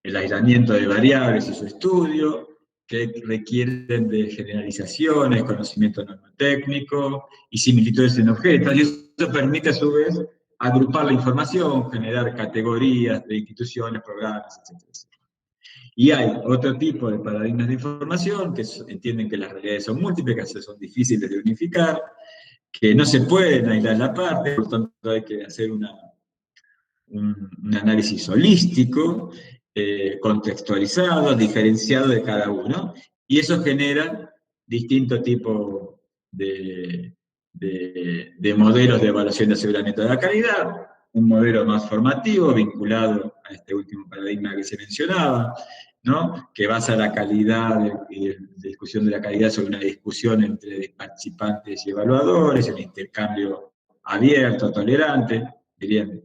el aislamiento de variables y su estudio, que requieren de generalizaciones, conocimiento normotécnico y similitudes en objetos, y eso permite a su vez agrupar la información, generar categorías de instituciones, programas, etc. Y hay otro tipo de paradigmas de información que entienden que las realidades son múltiples, que son difíciles de unificar, que no se pueden aislar la parte, por lo tanto hay que hacer un análisis holístico, contextualizado, diferenciado de cada uno, y eso genera distintos tipos de modelos de evaluación de aseguramiento de la calidad, un modelo más formativo vinculado a este último paradigma que se mencionaba, ¿no? Que basa la calidad y la discusión de la calidad sobre una discusión entre participantes y evaluadores, el intercambio abierto, tolerante, dirían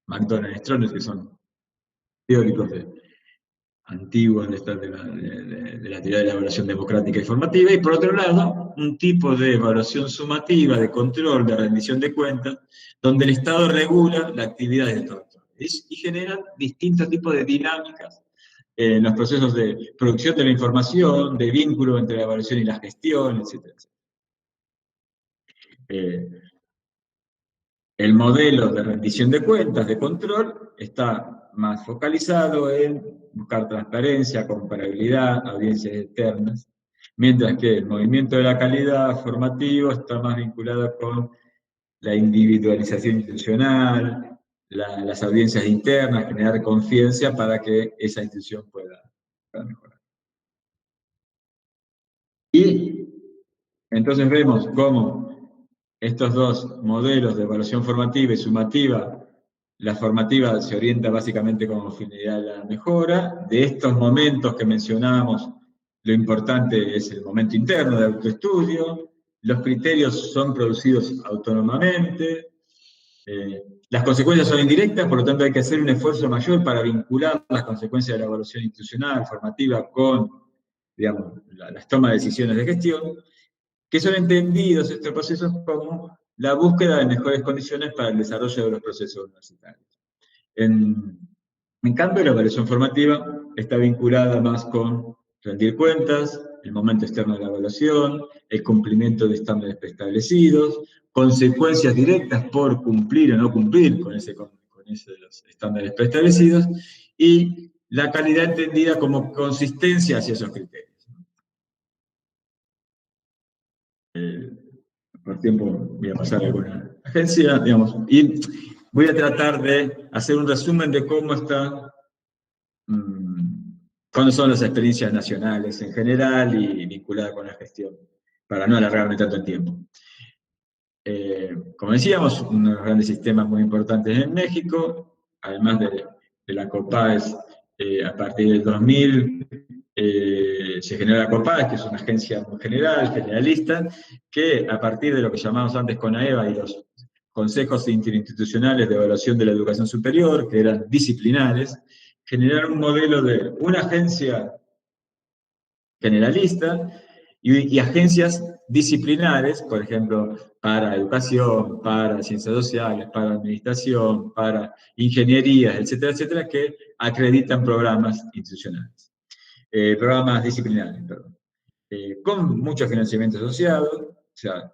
McDonald y Strones, que son teóricos antiguos de la teoría de la evaluación democrática y formativa, y por otro lado, un tipo de evaluación sumativa, de control, de rendición de cuentas, donde el Estado regula la actividad de estos actores y genera distintos tipos de dinámicas en los procesos de producción de la información, de vínculo entre la evaluación y la gestión, etc. El modelo de rendición de cuentas, de control, está más focalizado en buscar transparencia, comparabilidad, audiencias externas, mientras que el movimiento de la calidad formativo está más vinculado con la individualización institucional, las audiencias internas, generar confianza para que esa institución pueda mejorar. Y entonces vemos cómo estos dos modelos de evaluación formativa y sumativa, la formativa se orienta básicamente como finalidad de la mejora. De estos momentos que mencionábamos, lo importante es el momento interno de autoestudio, los criterios son producidos autónomamente, las consecuencias son indirectas, por lo tanto hay que hacer un esfuerzo mayor para vincular las consecuencias de la evaluación institucional, formativa, con, digamos, las tomas de decisiones de gestión, que son entendidos estos procesos como la búsqueda de mejores condiciones para el desarrollo de los procesos universitarios. En cambio, la evaluación formativa está vinculada más con rendir cuentas, el momento externo de la evaluación, el cumplimiento de estándares preestablecidos, consecuencias directas por cumplir o no cumplir con esos estándares preestablecidos, y la calidad entendida como consistencia hacia esos criterios. Por tiempo voy a pasar a alguna agencia, digamos, y voy a tratar de hacer un resumen de cómo está, cuáles son las experiencias nacionales en general y vinculadas con la gestión, para no alargarme tanto el tiempo. Como decíamos, uno de los grandes sistemas muy importantes en México, además de la COPAES, a partir del 2000, se generó la COPAES, que es una agencia muy generalista, que a partir de lo que llamamos antes CONAEVA y los consejos interinstitucionales de evaluación de la educación superior, que eran disciplinares, generaron un modelo de una agencia generalista y agencias disciplinares, por ejemplo, para educación, para ciencias sociales, para administración, para ingenierías, etcétera, etcétera, que acreditan programas institucionales. Programas disciplinares, perdón. Con mucho financiamiento asociado, o sea,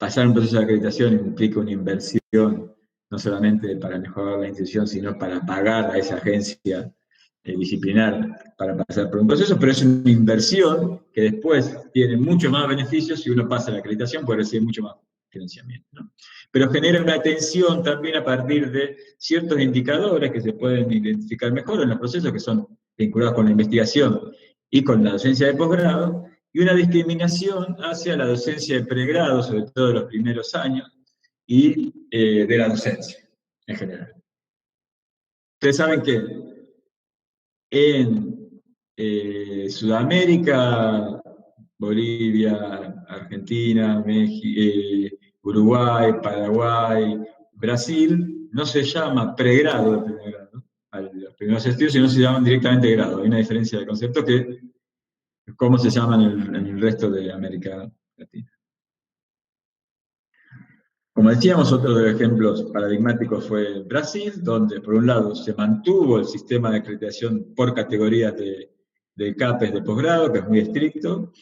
pasar un proceso de acreditación implica una inversión, no solamente para mejorar la institución, sino para pagar a esa agencia disciplinar para pasar por un proceso, pero es una inversión que después tiene mucho más beneficios si uno pasa la acreditación, puede recibir mucho más financiamiento, ¿no? Pero genera una atención también a partir de ciertos indicadores que se pueden identificar mejor en los procesos que son vinculados con la investigación y con la docencia de posgrado, y una discriminación hacia la docencia de pregrado, sobre todo en los primeros años, y de la docencia en general. Ustedes saben que en Sudamérica, Bolivia, Argentina, México, Uruguay, Paraguay, Brasil, no se llama pregrado de primer grado, a los primeros estudios, sino se llaman directamente grado. Hay una diferencia de concepto que cómo se llaman en el resto de América Latina. Como decíamos, otro de los ejemplos paradigmáticos fue Brasil, donde por un lado se mantuvo el sistema de acreditación por categorías de CAPES de posgrado, que es muy estricto,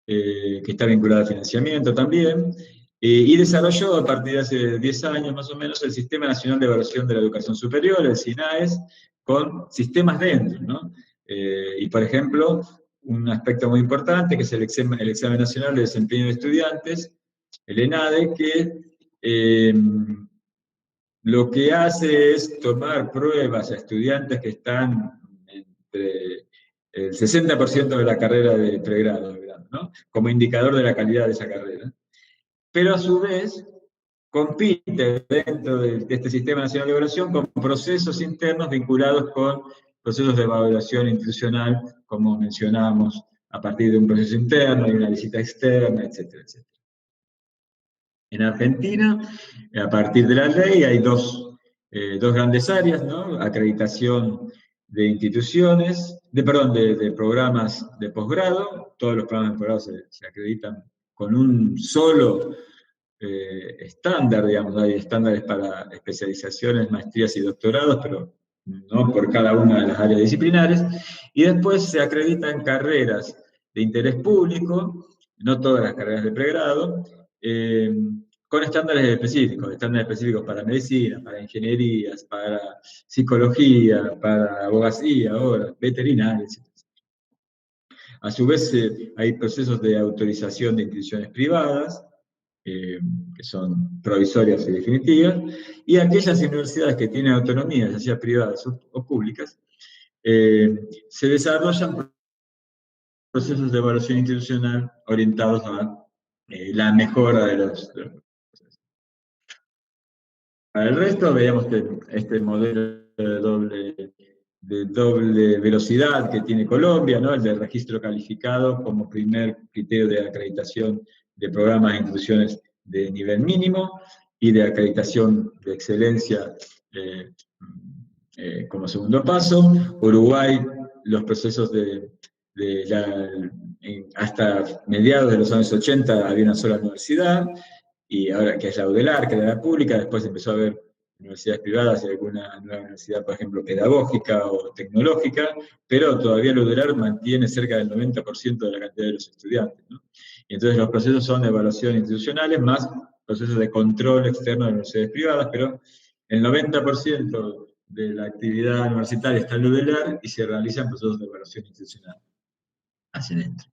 que está vinculado al financiamiento también, y desarrolló a partir de hace 10 años más o menos el Sistema Nacional de Evaluación de la Educación Superior, el SINAES, con sistemas dentro, ¿no? Y por ejemplo, un aspecto muy importante, que es el examen Nacional de Desempeño de Estudiantes, el ENADE, que lo que hace es tomar pruebas a estudiantes que están entre el 60% de la carrera de pregrado, ¿no? Como indicador de la calidad de esa carrera. Pero a su vez compite dentro de este Sistema Nacional de Evaluación con procesos internos vinculados con procesos de evaluación institucional, como mencionamos, a partir de un proceso interno y una visita externa, etcétera, etcétera. En Argentina, a partir de la ley, hay dos grandes áreas, ¿no? Acreditación de instituciones, de programas de posgrado. Todos los programas de posgrado se acreditan con un solo estándar, digamos. Hay estándares para especializaciones, maestrías y doctorados, pero no por cada una de las áreas disciplinares. Y después se acreditan carreras de interés público, no todas las carreras de pregrado, con estándares específicos para medicina, para ingenierías, para psicología, para abogacía, ahora, veterinaria, etc. A su vez, hay procesos de autorización de instituciones privadas, que son provisorias y definitivas, y aquellas universidades que tienen autonomía, ya sea privadas o públicas, se desarrollan procesos de evaluación institucional orientados a la mejora de los procesos. Para el resto, veíamos este modelo de doble velocidad que tiene Colombia, ¿no? El de registro calificado como primer criterio de acreditación de programas e instituciones de nivel mínimo, y de acreditación de excelencia como segundo paso. Uruguay, los procesos hasta mediados de los años 80 había una sola universidad, y ahora que es la UDELAR, que era la pública. Después empezó a haber universidades privadas y alguna nueva universidad, por ejemplo, pedagógica o tecnológica, pero todavía la UDELAR mantiene cerca del 90% de la cantidad de los estudiantes, ¿no? Y entonces los procesos son de evaluación institucionales más procesos de control externo de universidades privadas, pero el 90% de la actividad universitaria está en la UDELAR y se realizan procesos de evaluación institucional hacia adentro.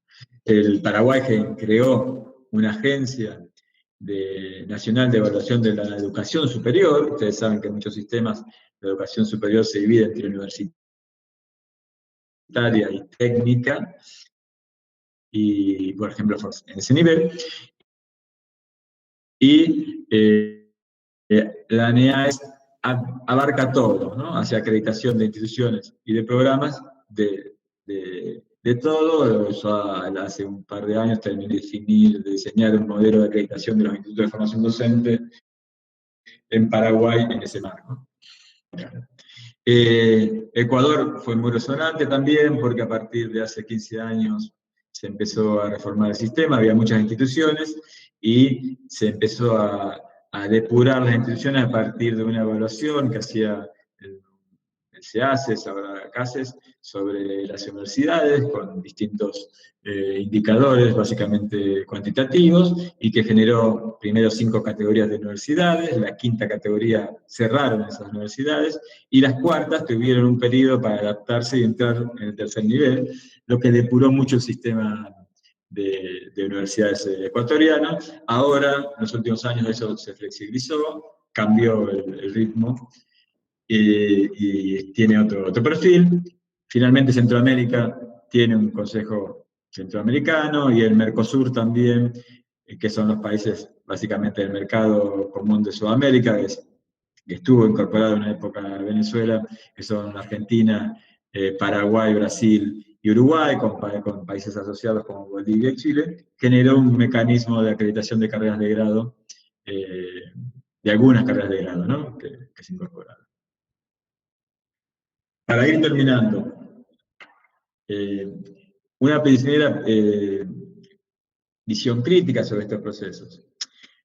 El Paraguay creó una agencia nacional de evaluación de la educación superior. Ustedes saben que en muchos sistemas de educación superior se divide entre universitaria y técnica, y por ejemplo en ese nivel, y la ANEAES abarca todo, ¿no? Hacia acreditación de instituciones y de programas de todo. Yo hace un par de años terminé de diseñar un modelo de acreditación de los institutos de formación docente en Paraguay en ese marco. Ecuador fue muy resonante también, porque a partir de hace 15 años se empezó a reformar el sistema, había muchas instituciones, y se empezó a depurar las instituciones a partir de una evaluación que hacía el SEACES, ahora CACES sobre las universidades con distintos indicadores, básicamente cuantitativos, y que generó primero 5 categorías de universidades, la 5ª categoría cerraron esas universidades, y las 4º tuvieron un periodo para adaptarse y entrar en el 3er nivel, lo que depuró mucho el sistema de universidades ecuatorianas. Ahora, en los últimos años, eso se flexibilizó, cambió el ritmo, y tiene otro perfil. Finalmente, Centroamérica tiene un Consejo Centroamericano, y el Mercosur también, que son los países básicamente del mercado común de Sudamérica, que estuvo incorporado en una época a Venezuela, que son Argentina, Paraguay, Brasil y Uruguay, con países asociados como Bolivia y Chile, generó un mecanismo de acreditación de carreras de grado, de algunas carreras de grado, ¿no?, que se incorporaron. Para ir terminando, una primera visión crítica sobre estos procesos.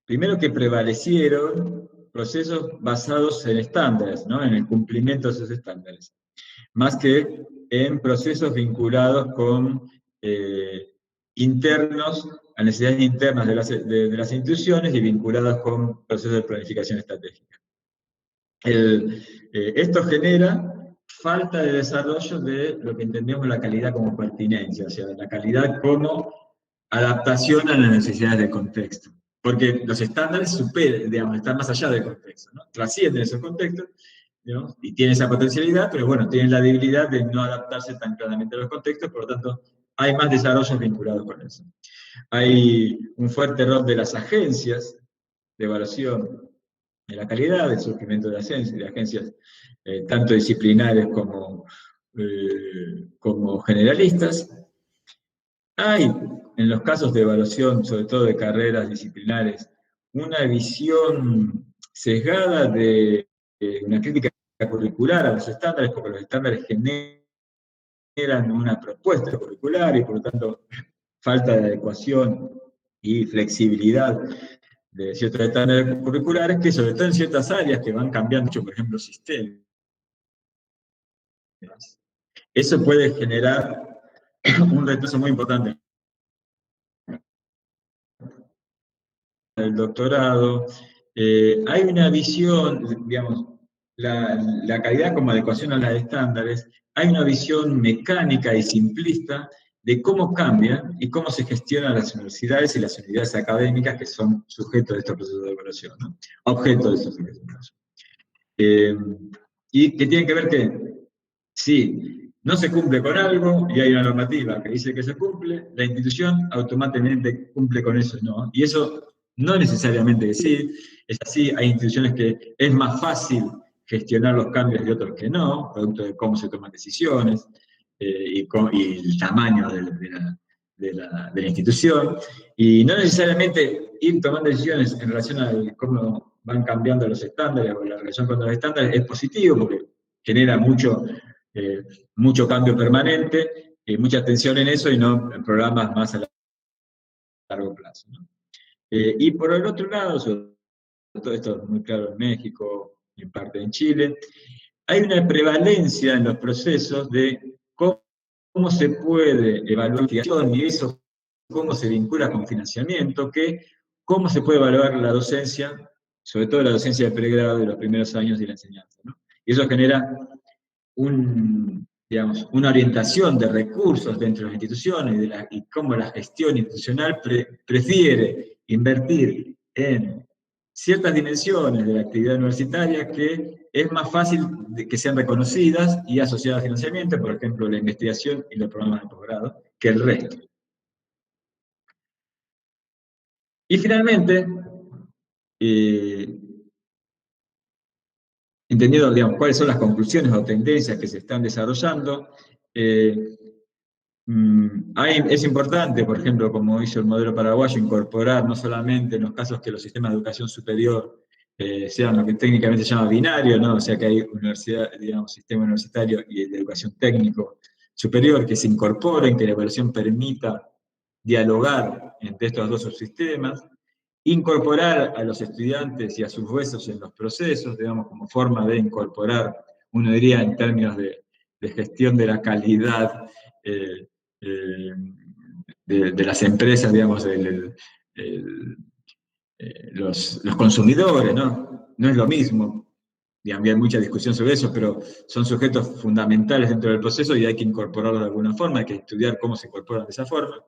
Primero, que prevalecieron procesos basados en estándares, ¿no?, en el cumplimiento de esos estándares, más que en procesos vinculados con internos, a necesidades internas de las instituciones y vinculados con procesos de planificación estratégica. Esto genera falta de desarrollo de lo que entendemos la calidad como pertinencia, o sea, la calidad como adaptación a las necesidades del contexto. Porque los estándares están más allá del contexto, ¿no?, trascienden esos contextos, ¿no?, y tienen esa potencialidad, pero bueno, tienen la debilidad de no adaptarse tan claramente a los contextos, por lo tanto, hay más desarrollos vinculados con eso. Hay un fuerte rol de las agencias de evaluación de la calidad, del surgimiento de agencias tanto disciplinares como generalistas. Hay, en los casos de evaluación, sobre todo de carreras disciplinares, una visión sesgada de una crítica curricular a los estándares, porque los estándares generan una propuesta curricular y, por lo tanto, falta de adecuación y flexibilidad de ciertos estándares curriculares, que sobre todo en ciertas áreas que van cambiando mucho, por ejemplo, sistemas. Eso puede generar un retraso muy importante en el doctorado. Hay una visión, digamos, la calidad como adecuación a los estándares, hay una visión mecánica y simplista de cómo cambian y cómo se gestionan las universidades y las unidades académicas que son sujetos de estos procesos de evaluación, ¿no?, objeto de estos procesos de evaluación. Y que tiene que ver que, si no se cumple con algo y hay una normativa que dice que se cumple, la institución automáticamente cumple con eso, ¿no? Y eso no necesariamente es así. Hay instituciones que es más fácil gestionar los cambios y otros que no, producto de cómo se toman decisiones y el tamaño de la institución, y no necesariamente ir tomando decisiones en relación a cómo van cambiando los estándares o la relación con los estándares es positivo, porque genera mucho cambio permanente, mucha atención en eso y no en programas más a largo plazo, ¿no? Y por el otro lado, sobre todo esto es muy claro en México y en parte en Chile, hay una prevalencia en los procesos de cómo se puede evaluar la investigación y eso, cómo se vincula con financiamiento, cómo se puede evaluar la docencia, sobre todo la docencia de pregrado de los primeros años de la enseñanza, ¿no? Y eso genera una orientación de recursos dentro de las instituciones y cómo la gestión institucional prefiere invertir en ciertas dimensiones de la actividad universitaria que es más fácil que sean reconocidas y asociadas a financiamiento, por ejemplo, la investigación y los programas de posgrado, que el resto. Y finalmente, entendiendo, digamos, cuáles son las conclusiones o tendencias que se están desarrollando, es importante, por ejemplo, como hizo el modelo paraguayo, incorporar no solamente en los casos que los sistemas de educación superior sean lo que técnicamente se llama binario, ¿no? O sea que hay universidad, digamos, sistema universitario y de educación técnico superior, que se incorporen, que la evaluación permita dialogar entre estos dos subsistemas, incorporar a los estudiantes y a sus huesos en los procesos, digamos, como forma de incorporar, uno diría en términos de gestión de la calidad de las empresas, digamos, los consumidores, ¿no? No es lo mismo, digamos, hay mucha discusión sobre eso, pero son sujetos fundamentales dentro del proceso y hay que incorporarlos de alguna forma, hay que estudiar cómo se incorporan de esa forma.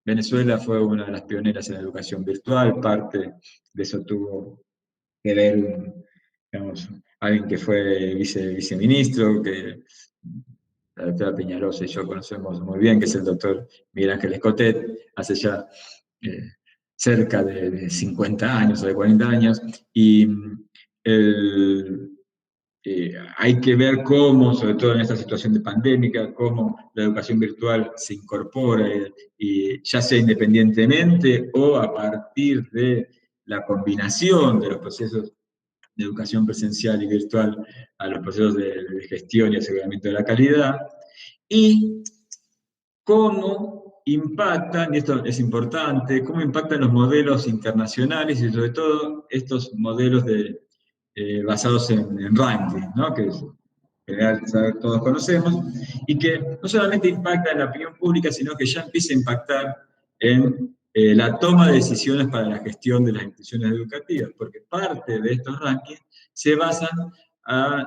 Venezuela fue una de las pioneras en la educación virtual, parte de eso tuvo que ver, digamos, alguien que fue viceministro, que la doctora Peñalosa y yo conocemos muy bien, que es el doctor Miguel Ángel Escotet, hace ya cerca de 50 años o de 40 años, y hay que ver cómo, sobre todo en esta situación de pandémica, cómo la educación virtual se incorpora, y ya sea independientemente o a partir de la combinación de los procesos de educación presencial y virtual a los procesos de gestión y aseguramiento de la calidad, y cómo impactan, y esto es importante, cómo impactan los modelos internacionales y sobre todo estos modelos basados en ranking, ¿no? Que en general todos conocemos, y que no solamente impacta en la opinión pública, sino que ya empieza a impactar en la toma de decisiones para la gestión de las instituciones educativas, porque parte de estos rankings se basan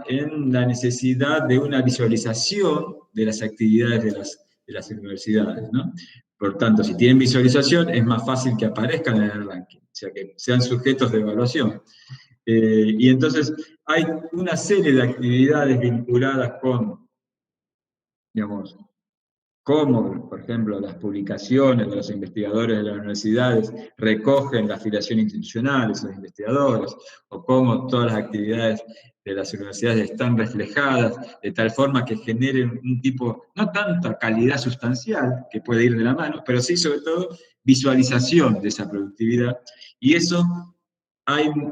en la necesidad de una visualización de las actividades de las universidades, ¿no? Por tanto, si tienen visualización, es más fácil que aparezcan en el ranking, o sea, que sean sujetos de evaluación. Y entonces hay una serie de actividades vinculadas con, digamos, cómo, por ejemplo, las publicaciones de los investigadores de las universidades recogen la afiliación institucional de esos investigadores, o cómo todas las actividades de las universidades están reflejadas de tal forma que generen un tipo, no tanta calidad sustancial, que puede ir de la mano, pero sí, sobre todo, visualización de esa productividad. Y eso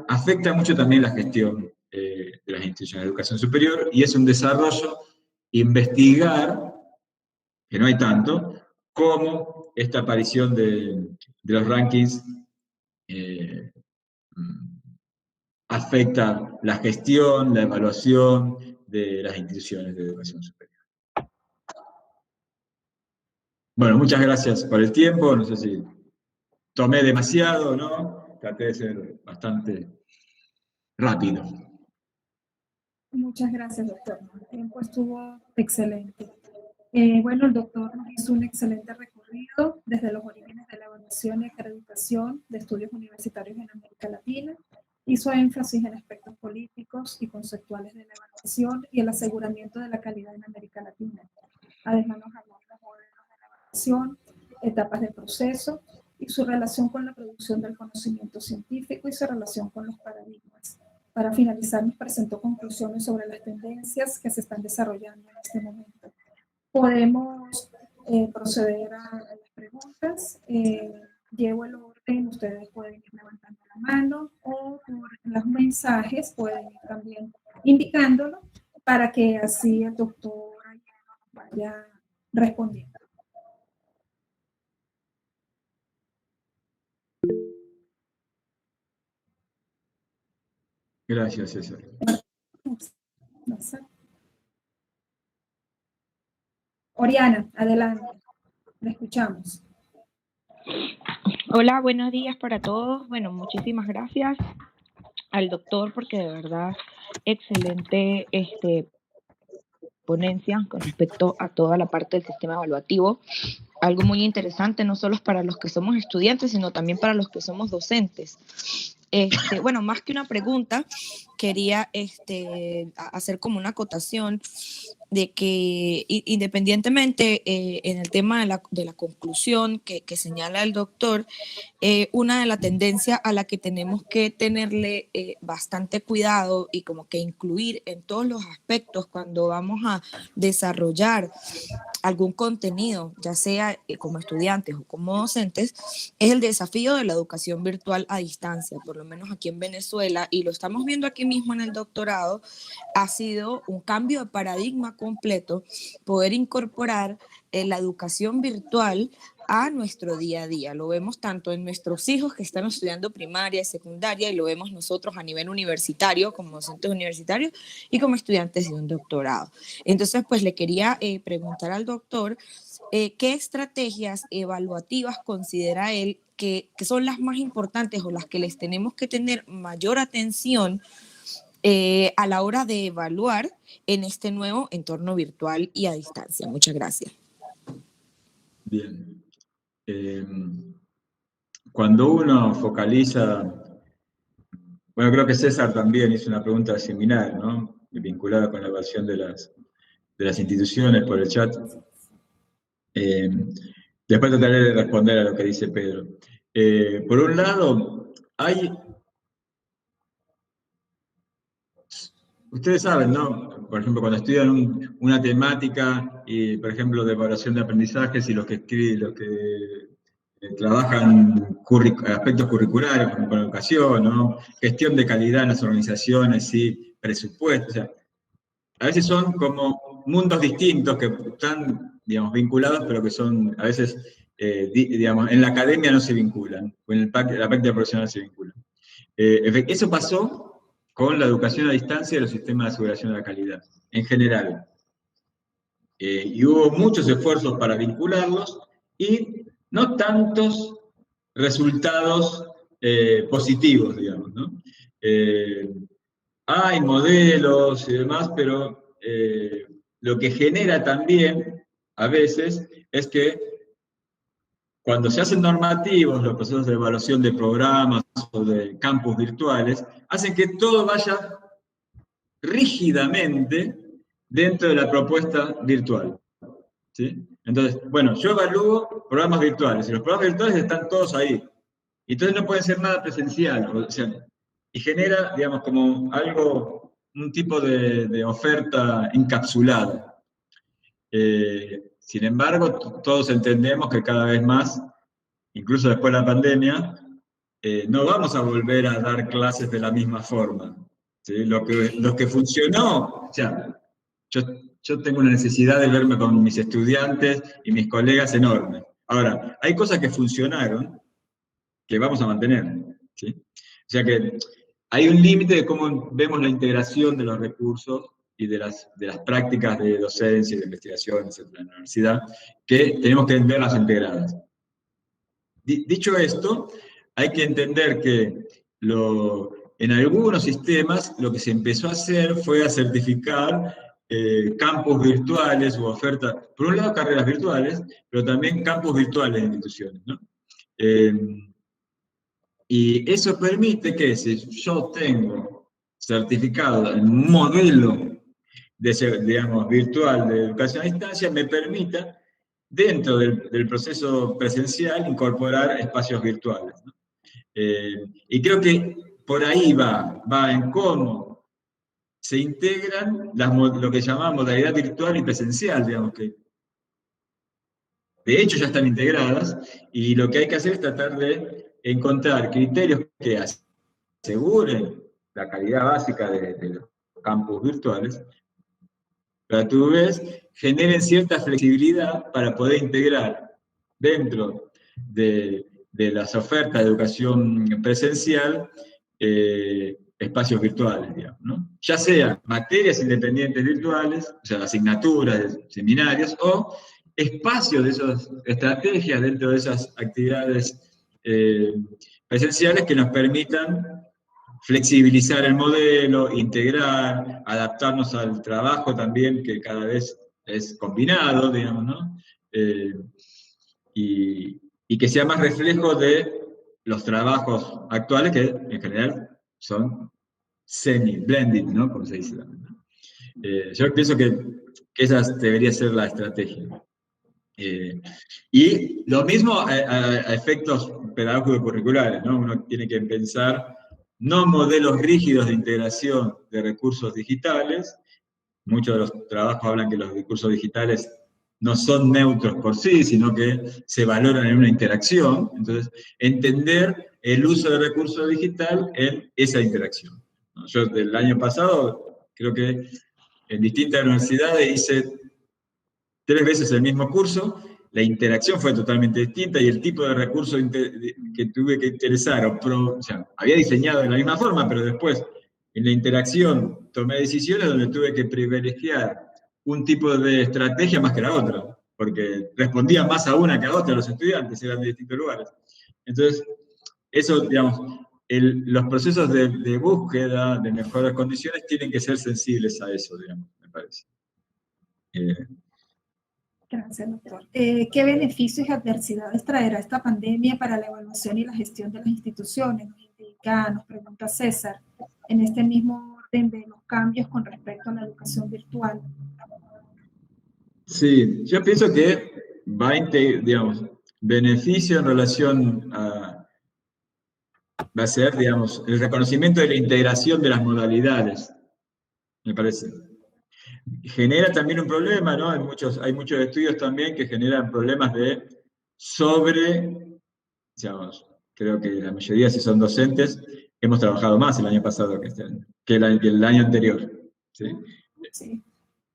afecta mucho también la gestión de las instituciones de educación superior, y es un desarrollo investigar, que no hay tanto, cómo esta aparición de los rankings afecta la gestión, la evaluación de las instituciones de educación superior. Bueno, muchas gracias por el tiempo, no sé si tomé demasiado o no, traté de ser bastante rápido. Muchas gracias, doctor. El tiempo estuvo excelente. Bueno, el doctor nos hizo un excelente recorrido desde los orígenes de la evaluación y acreditación de estudios universitarios en América Latina. Hizo énfasis en aspectos políticos y conceptuales de la evaluación y el aseguramiento de la calidad en América Latina. Además, nos habló de los modelos de la evaluación, etapas del proceso y su relación con la producción del conocimiento científico y su relación con los paradigmas. Para finalizar, nos presentó conclusiones sobre las tendencias que se están desarrollando en este momento. Podemos proceder a las preguntas. Llevo el orden, ustedes pueden ir levantando la mano o por los mensajes pueden ir también indicándolo para que así el doctor vaya respondiendo. Gracias, César. Oriana, adelante. La escuchamos. Hola, buenos días para todos. Bueno, muchísimas gracias al doctor porque de verdad excelente ponencia con respecto a toda la parte del sistema evaluativo. Algo muy interesante, no solo para los que somos estudiantes, sino también para los que somos docentes. Bueno, más que una pregunta, quería hacer como una acotación de que independientemente en el tema de la conclusión que señala el doctor, una de las tendencias a la que tenemos que tenerle bastante cuidado y como que incluir en todos los aspectos cuando vamos a desarrollar algún contenido, ya sea como estudiantes o como docentes, es el desafío de la educación virtual a distancia. Por lo menos aquí en Venezuela, y lo estamos viendo aquí mismo en el doctorado, ha sido un cambio de paradigma completo poder incorporar la educación virtual a nuestro día a día. Lo vemos tanto en nuestros hijos que están estudiando primaria y secundaria, y lo vemos nosotros a nivel universitario, como docentes universitarios y como estudiantes de un doctorado. Entonces, pues le quería preguntar al doctor qué estrategias evaluativas considera él que son las más importantes o las que les tenemos que tener mayor atención a la hora de evaluar en este nuevo entorno virtual y a distancia. Muchas gracias. Bien. Cuando uno focaliza, bueno, creo que César también hizo una pregunta similar, ¿no? Vinculada con la evaluación de las instituciones por el chat. Después trataré de responder a lo que dice Pedro. Por un lado, ustedes saben, ¿no? Por ejemplo, cuando estudian una temática, y, por ejemplo, de evaluación de aprendizajes, y los que escriben, los que trabajan aspectos curriculares, como con educación, ¿no? Gestión de calidad en las organizaciones, ¿sí? Presupuesto, o sea, a veces son como mundos distintos que están, digamos, vinculados, pero que son, a veces, digamos, en la academia no se vinculan, o en la práctica profesional se vinculan. Eso pasó con la educación a distancia y los sistemas de aseguración de la calidad, en general. Y hubo muchos esfuerzos para vincularlos, y no tantos resultados positivos, digamos, ¿no? Hay modelos y demás, pero lo que genera también, a veces, es que cuando se hacen normativos, los procesos de evaluación de programas o de campus virtuales, hacen que todo vaya rígidamente dentro de la propuesta virtual, ¿sí? Entonces, bueno, yo evalúo programas virtuales, y los programas virtuales están todos ahí. Y entonces no puede ser nada presencial, o sea, y genera, digamos, como algo, un tipo de oferta encapsulada. Sin embargo, todos entendemos que cada vez más, incluso después de la pandemia, no vamos a volver a dar clases de la misma forma, ¿sí? Lo que funcionó, o sea, yo tengo una necesidad de verme con mis estudiantes y mis colegas enorme. Ahora, hay cosas que funcionaron que vamos a mantener, ¿sí? O sea que hay un límite de cómo vemos la integración de los recursos y de las prácticas de docencia y de investigación, etcétera, en la universidad, que tenemos que verlas integradas. Dicho esto, hay que entender que en algunos sistemas lo que se empezó a hacer fue a certificar campus virtuales u ofertas, por un lado carreras virtuales, pero también campus virtuales de instituciones, ¿no? Y eso permite que si yo tengo certificado en un modelo digamos, virtual de educación a distancia, me permita, dentro del proceso presencial, incorporar espacios virtuales, ¿no? Y creo que por ahí va en cómo se integran lo que llamamos modalidad virtual y presencial, digamos, que de hecho ya están integradas, y lo que hay que hacer es tratar de encontrar criterios que aseguren la calidad básica de los campus virtuales, pero a tu vez generen cierta flexibilidad para poder integrar dentro de las ofertas de educación presencial espacios virtuales, digamos, ¿no? Ya sea materias independientes virtuales, o sea, asignaturas, seminarios, o espacios de esas estrategias dentro de esas actividades presenciales que nos permitan flexibilizar el modelo, integrar, adaptarnos al trabajo también, que cada vez es combinado, digamos, ¿no? Y que sea más reflejo de los trabajos actuales, que en general son semi-blended, ¿no? Como se dice también, ¿no? Yo pienso que esa debería ser la estrategia. Y lo mismo a efectos pedagógicos curriculares, ¿no? Uno tiene que pensar no modelos rígidos de integración de recursos digitales. Muchos de los trabajos hablan que los recursos digitales no son neutros por sí, sino que se valoran en una interacción. Entonces, entender el uso del recurso digital en esa interacción. Yo del año pasado, creo que en distintas universidades hice 3 veces el mismo curso. la interacción fue totalmente distinta y el tipo de recurso que tuve que interesar, o sea, había diseñado de la misma forma, pero después en la interacción tomé decisiones donde tuve que privilegiar un tipo de estrategia más que la otra, porque respondía más a una que a otra los estudiantes, eran de distintos lugares. Entonces, eso, digamos, los procesos de búsqueda de mejores condiciones tienen que ser sensibles a eso, digamos, me parece. Gracias, doctor. ¿Qué beneficios y adversidades traerá esta pandemia para la evaluación y la gestión de las instituciones? Nos pregunta César, en este mismo orden de los cambios con respecto a la educación virtual. Sí, yo pienso que va a digamos, beneficio en relación a, va a ser, digamos, el reconocimiento de la integración de las modalidades, me parece. Genera también un problema, ¿no? Hay muchos estudios también que generan problemas de digamos, creo que la mayoría, si son docentes, hemos trabajado más el año pasado que el año anterior, ¿sí? Sí.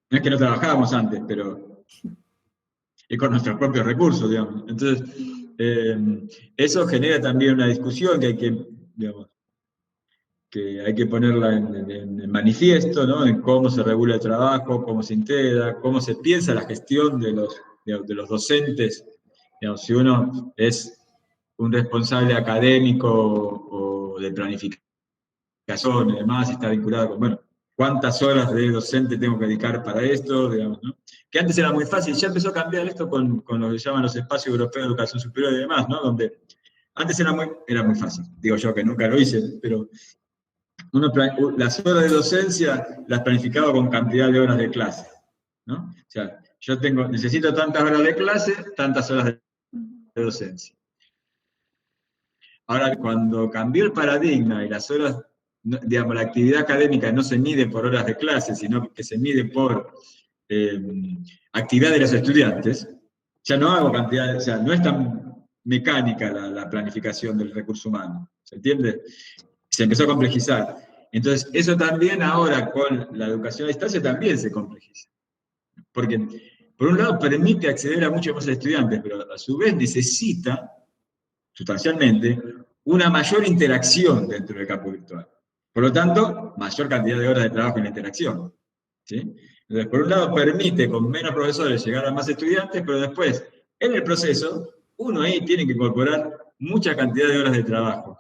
No es que no trabajábamos antes, pero y con nuestros propios recursos, digamos. Entonces, eso genera también una discusión que hay que, digamos, que hay que ponerla en manifiesto, ¿no? En cómo se regula el trabajo, cómo se integra, cómo se piensa la gestión de los docentes. Digamos, si uno es un responsable académico o de planificación y demás, está vinculado con, bueno, ¿cuántas horas de docente tengo que dedicar para esto? Digamos, ¿no? Que antes era muy fácil, ya empezó a cambiar esto con lo que llaman los espacios europeos de educación superior y demás, ¿no? Donde antes era muy fácil, digo yo que nunca lo hice, pero las horas de docencia las planificaba con cantidad de horas de clase, ¿no? O sea, yo necesito tantas horas de clase, tantas horas de docencia. Ahora, cuando cambió el paradigma y las horas, digamos, la actividad académica no se mide por horas de clase, sino que se mide por actividad de los estudiantes, ya no hago cantidad, o sea, no es tan mecánica la planificación del recurso humano, ¿se entiende? Se empezó a complejizar. Entonces, eso también ahora con la educación a distancia también se complejiza. Porque, por un lado, permite acceder a muchos más estudiantes, pero a su vez necesita, sustancialmente, una mayor interacción dentro del campo virtual. Por lo tanto, mayor cantidad de horas de trabajo en la interacción. ¿Sí? Entonces, por un lado, permite con menos profesores llegar a más estudiantes, pero después, en el proceso, uno ahí tiene que incorporar mucha cantidad de horas de trabajo.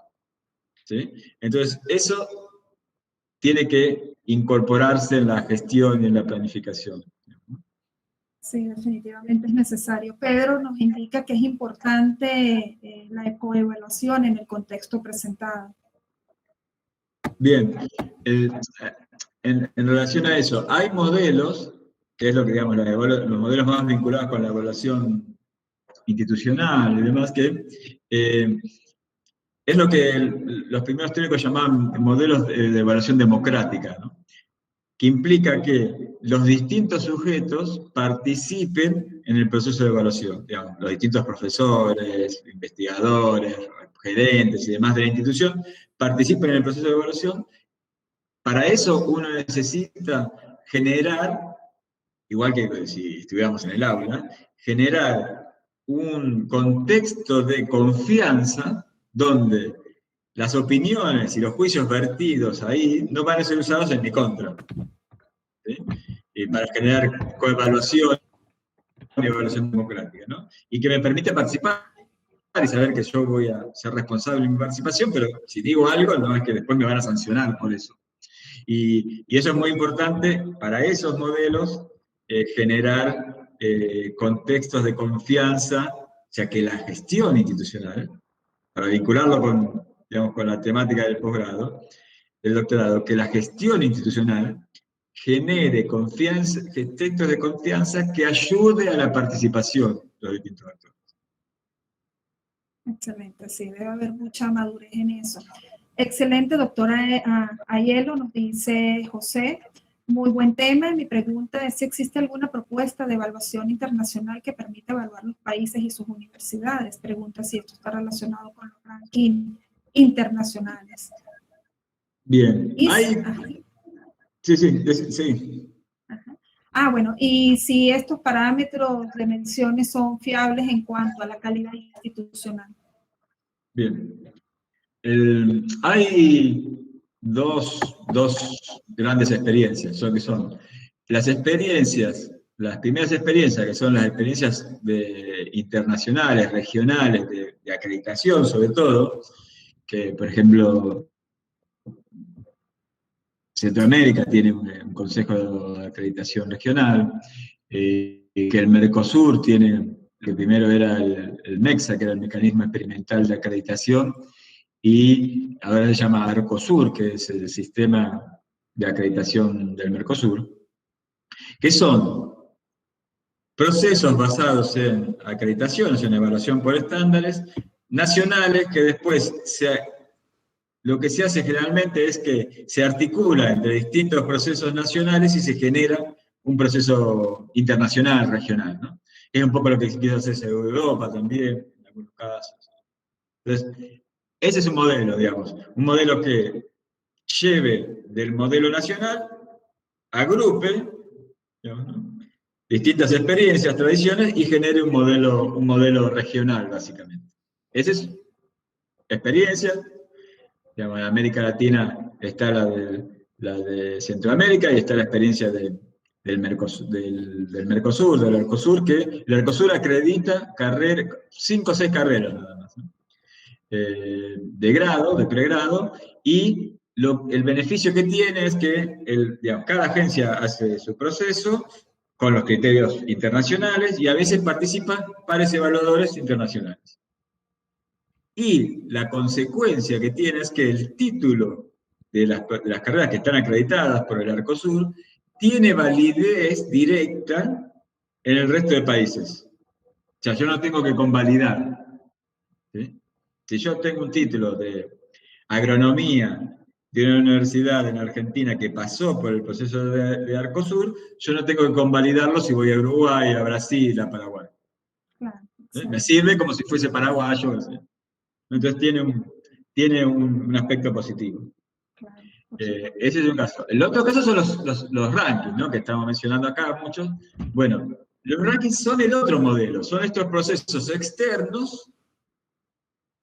¿Sí? Entonces, eso tiene que incorporarse en la gestión y en la planificación. Sí, definitivamente es necesario. Pedro nos indica que es importante la ecoevaluación en el contexto presentado. Bien, en relación a eso, hay modelos, que es lo que digamos, los modelos más vinculados con la evaluación institucional y demás, que es lo que los primeros teóricos llamaban modelos de evaluación democrática, ¿no? Que implica que los distintos sujetos participen en el proceso de evaluación, digamos, los distintos profesores, investigadores, gerentes y demás de la institución participen en el proceso de evaluación. Para eso uno necesita generar, igual que si estuviéramos en el aula, generar un contexto de confianza donde las opiniones y los juicios vertidos ahí no van a ser usados en mi contra. ¿Sí? Y para generar coevaluación y evaluación democrática, ¿no? Y que me permite participar y saber que yo voy a ser responsable de mi participación, pero si digo algo, no es que después me van a sancionar por eso. Y eso es muy importante para esos modelos, generar contextos de confianza, ya que la gestión institucional, para vincularlo con, digamos, con la temática del posgrado, del doctorado, que la gestión institucional genere confianza, textos de confianza que ayude a la participación de los distintos actores. Excelente, sí, debe haber mucha madurez en eso. Excelente, doctora Aiello, nos dice José. Muy buen tema. Mi pregunta es si existe alguna propuesta de evaluación internacional que permita evaluar los países y sus universidades. Pregunta si esto está relacionado con los rankings internacionales. Bien. Sí. Ajá. Bueno, y si estos parámetros de mediciones son fiables en cuanto a la calidad institucional. Bien. Hay dos grandes experiencias, que son las primeras experiencias, que son las experiencias internacionales, regionales, de acreditación sobre todo, que por ejemplo Centroamérica tiene un consejo de acreditación regional, que el Mercosur tiene, que primero era el MEXA, que era el mecanismo experimental de acreditación, y ahora se llama Arcosur, que es el sistema de acreditación del Mercosur, que son procesos basados en acreditaciones, en evaluación por estándares nacionales, que después lo que se hace generalmente es que se articula entre distintos procesos nacionales y se genera un proceso internacional, regional, ¿no? Es un poco lo que quiere hacerse en Europa también, en algunos casos. Entonces, ese es un modelo, digamos, un modelo que lleve del modelo nacional, agrupe, digamos, ¿no?, distintas experiencias, tradiciones, y genere un modelo regional, básicamente. Esa es experiencia. Digamos, en América Latina está la de Centroamérica y está la experiencia del Mercosur, del Arcosur, que el Arcosur acredita 5 o 6 carreras nada más, ¿no?, de grado, de pregrado, y el beneficio que tiene es que digamos, cada agencia hace su proceso con los criterios internacionales y a veces participan pares evaluadores internacionales. Y la consecuencia que tiene es que el título de las carreras que están acreditadas por el Arcosur tiene validez directa en el resto de países. O sea, yo no tengo que convalidar, ¿sí? Si yo tengo un título de agronomía de una universidad en Argentina que pasó por el proceso de Arcosur, yo no tengo que convalidarlo si voy a Uruguay, a Brasil, a Paraguay. Claro, Me sirve como si fuese paraguayo, ¿sí? Entonces tiene un aspecto positivo. claro, Ese es un caso. El otro caso son los rankings, ¿no?, que estamos mencionando acá muchos. Bueno, los rankings son el otro modelo, son estos procesos externos.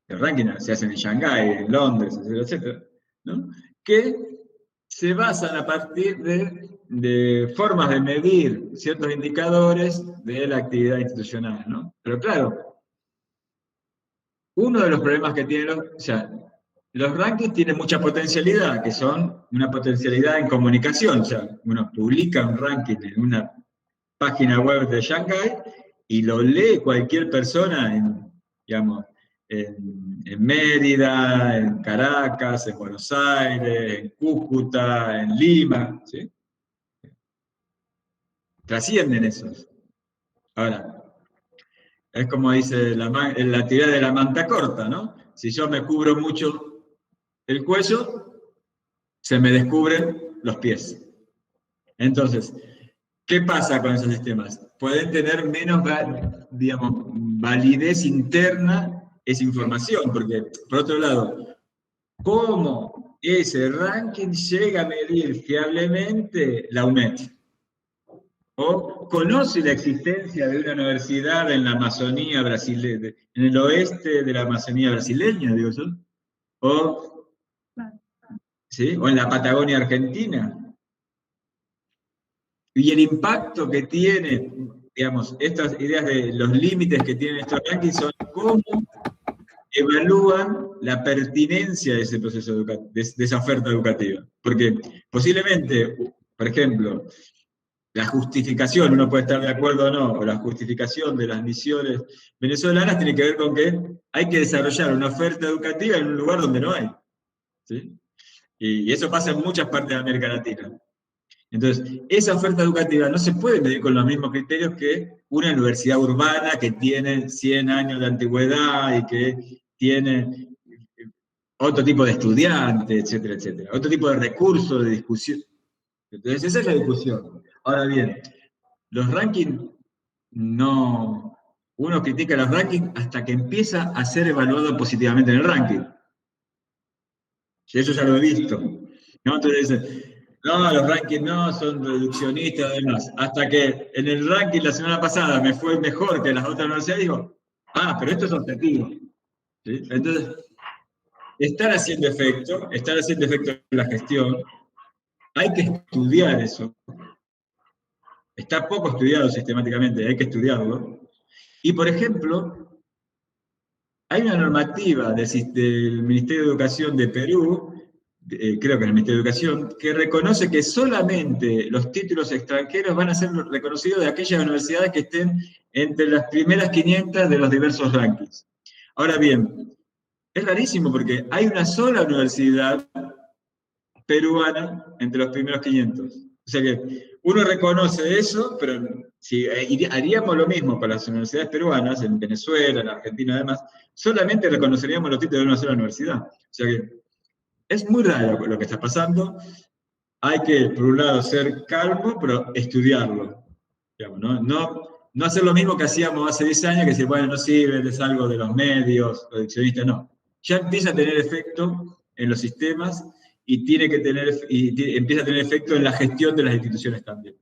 El ranking se hacen en Shanghái, en Londres, etcétera, etcétera, ¿no?, que se basan a partir de formas de medir ciertos indicadores de la actividad institucional, ¿no? Pero claro, uno de los problemas que tienen los rankings tienen mucha potencialidad, que son una potencialidad en comunicación. O sea, uno publica un ranking en una página web de Shanghái y lo lee cualquier persona digamos, en Mérida, en Caracas, en Buenos Aires, en Cúcuta, en Lima, ¿sí? Trascienden esos. Ahora, es como dice la teoría de la manta corta, ¿no? Si yo me cubro mucho el cuello, se me descubren los pies. Entonces, ¿qué pasa con esos sistemas? Pueden tener menos, digamos, validez interna esa información, porque, por otro lado, ¿cómo ese ranking llega a medir fiablemente la UNED? ¿O conoce la existencia de una universidad en la Amazonía brasileña, en el oeste de la Amazonía brasileña, digo yo? ¿Sí? O en la Patagonia Argentina. Y el impacto que tiene, digamos, estas ideas de los límites que tienen estos rankings son cómo evalúan la pertinencia de ese proceso educativo, de esa oferta educativa. Porque posiblemente, por ejemplo, la justificación, uno puede estar de acuerdo o no, o la justificación de las misiones venezolanas tiene que ver con que hay que desarrollar una oferta educativa en un lugar donde no hay, ¿sí? Y eso pasa en muchas partes de América Latina. Entonces, esa oferta educativa no se puede medir con los mismos criterios que una universidad urbana que tiene 100 años de antigüedad y que tiene otro tipo de estudiantes, etcétera, etcétera. Otro tipo de recursos de discusión. Entonces, esa es la discusión. Ahora bien, los rankings no... Uno critica los rankings hasta que empieza a ser evaluado positivamente en el ranking. Y eso ya lo he visto, ¿no? Entonces, No, los rankings no, son reduccionistas además. Hasta que en el ranking la semana pasada me fue mejor que las otras universidades, digo, pero esto es objetivo. ¿Sí? Entonces, están haciendo efecto en la gestión, hay que estudiar eso. Está poco estudiado sistemáticamente, hay que estudiarlo. Y, por ejemplo, hay una normativa del Ministerio de Educación de Perú, creo que en el Ministerio de Educación, que reconoce que solamente los títulos extranjeros van a ser reconocidos de aquellas universidades que estén entre las primeras 500 de los diversos rankings. Ahora bien, es rarísimo porque hay una sola universidad peruana entre los primeros 500. O sea que uno reconoce eso, pero si haríamos lo mismo para las universidades peruanas, en Venezuela, en Argentina además, solamente reconoceríamos los títulos de una sola universidad. O sea que es muy raro lo que está pasando. Hay que, por un lado, ser calmo, pero estudiarlo. Digamos, no hacer lo mismo que hacíamos hace 10 años, que decir, bueno, no sirve, es algo de los medios, reduccionistas, no. Ya empieza a tener efecto en los sistemas y empieza a tener efecto en la gestión de las instituciones también.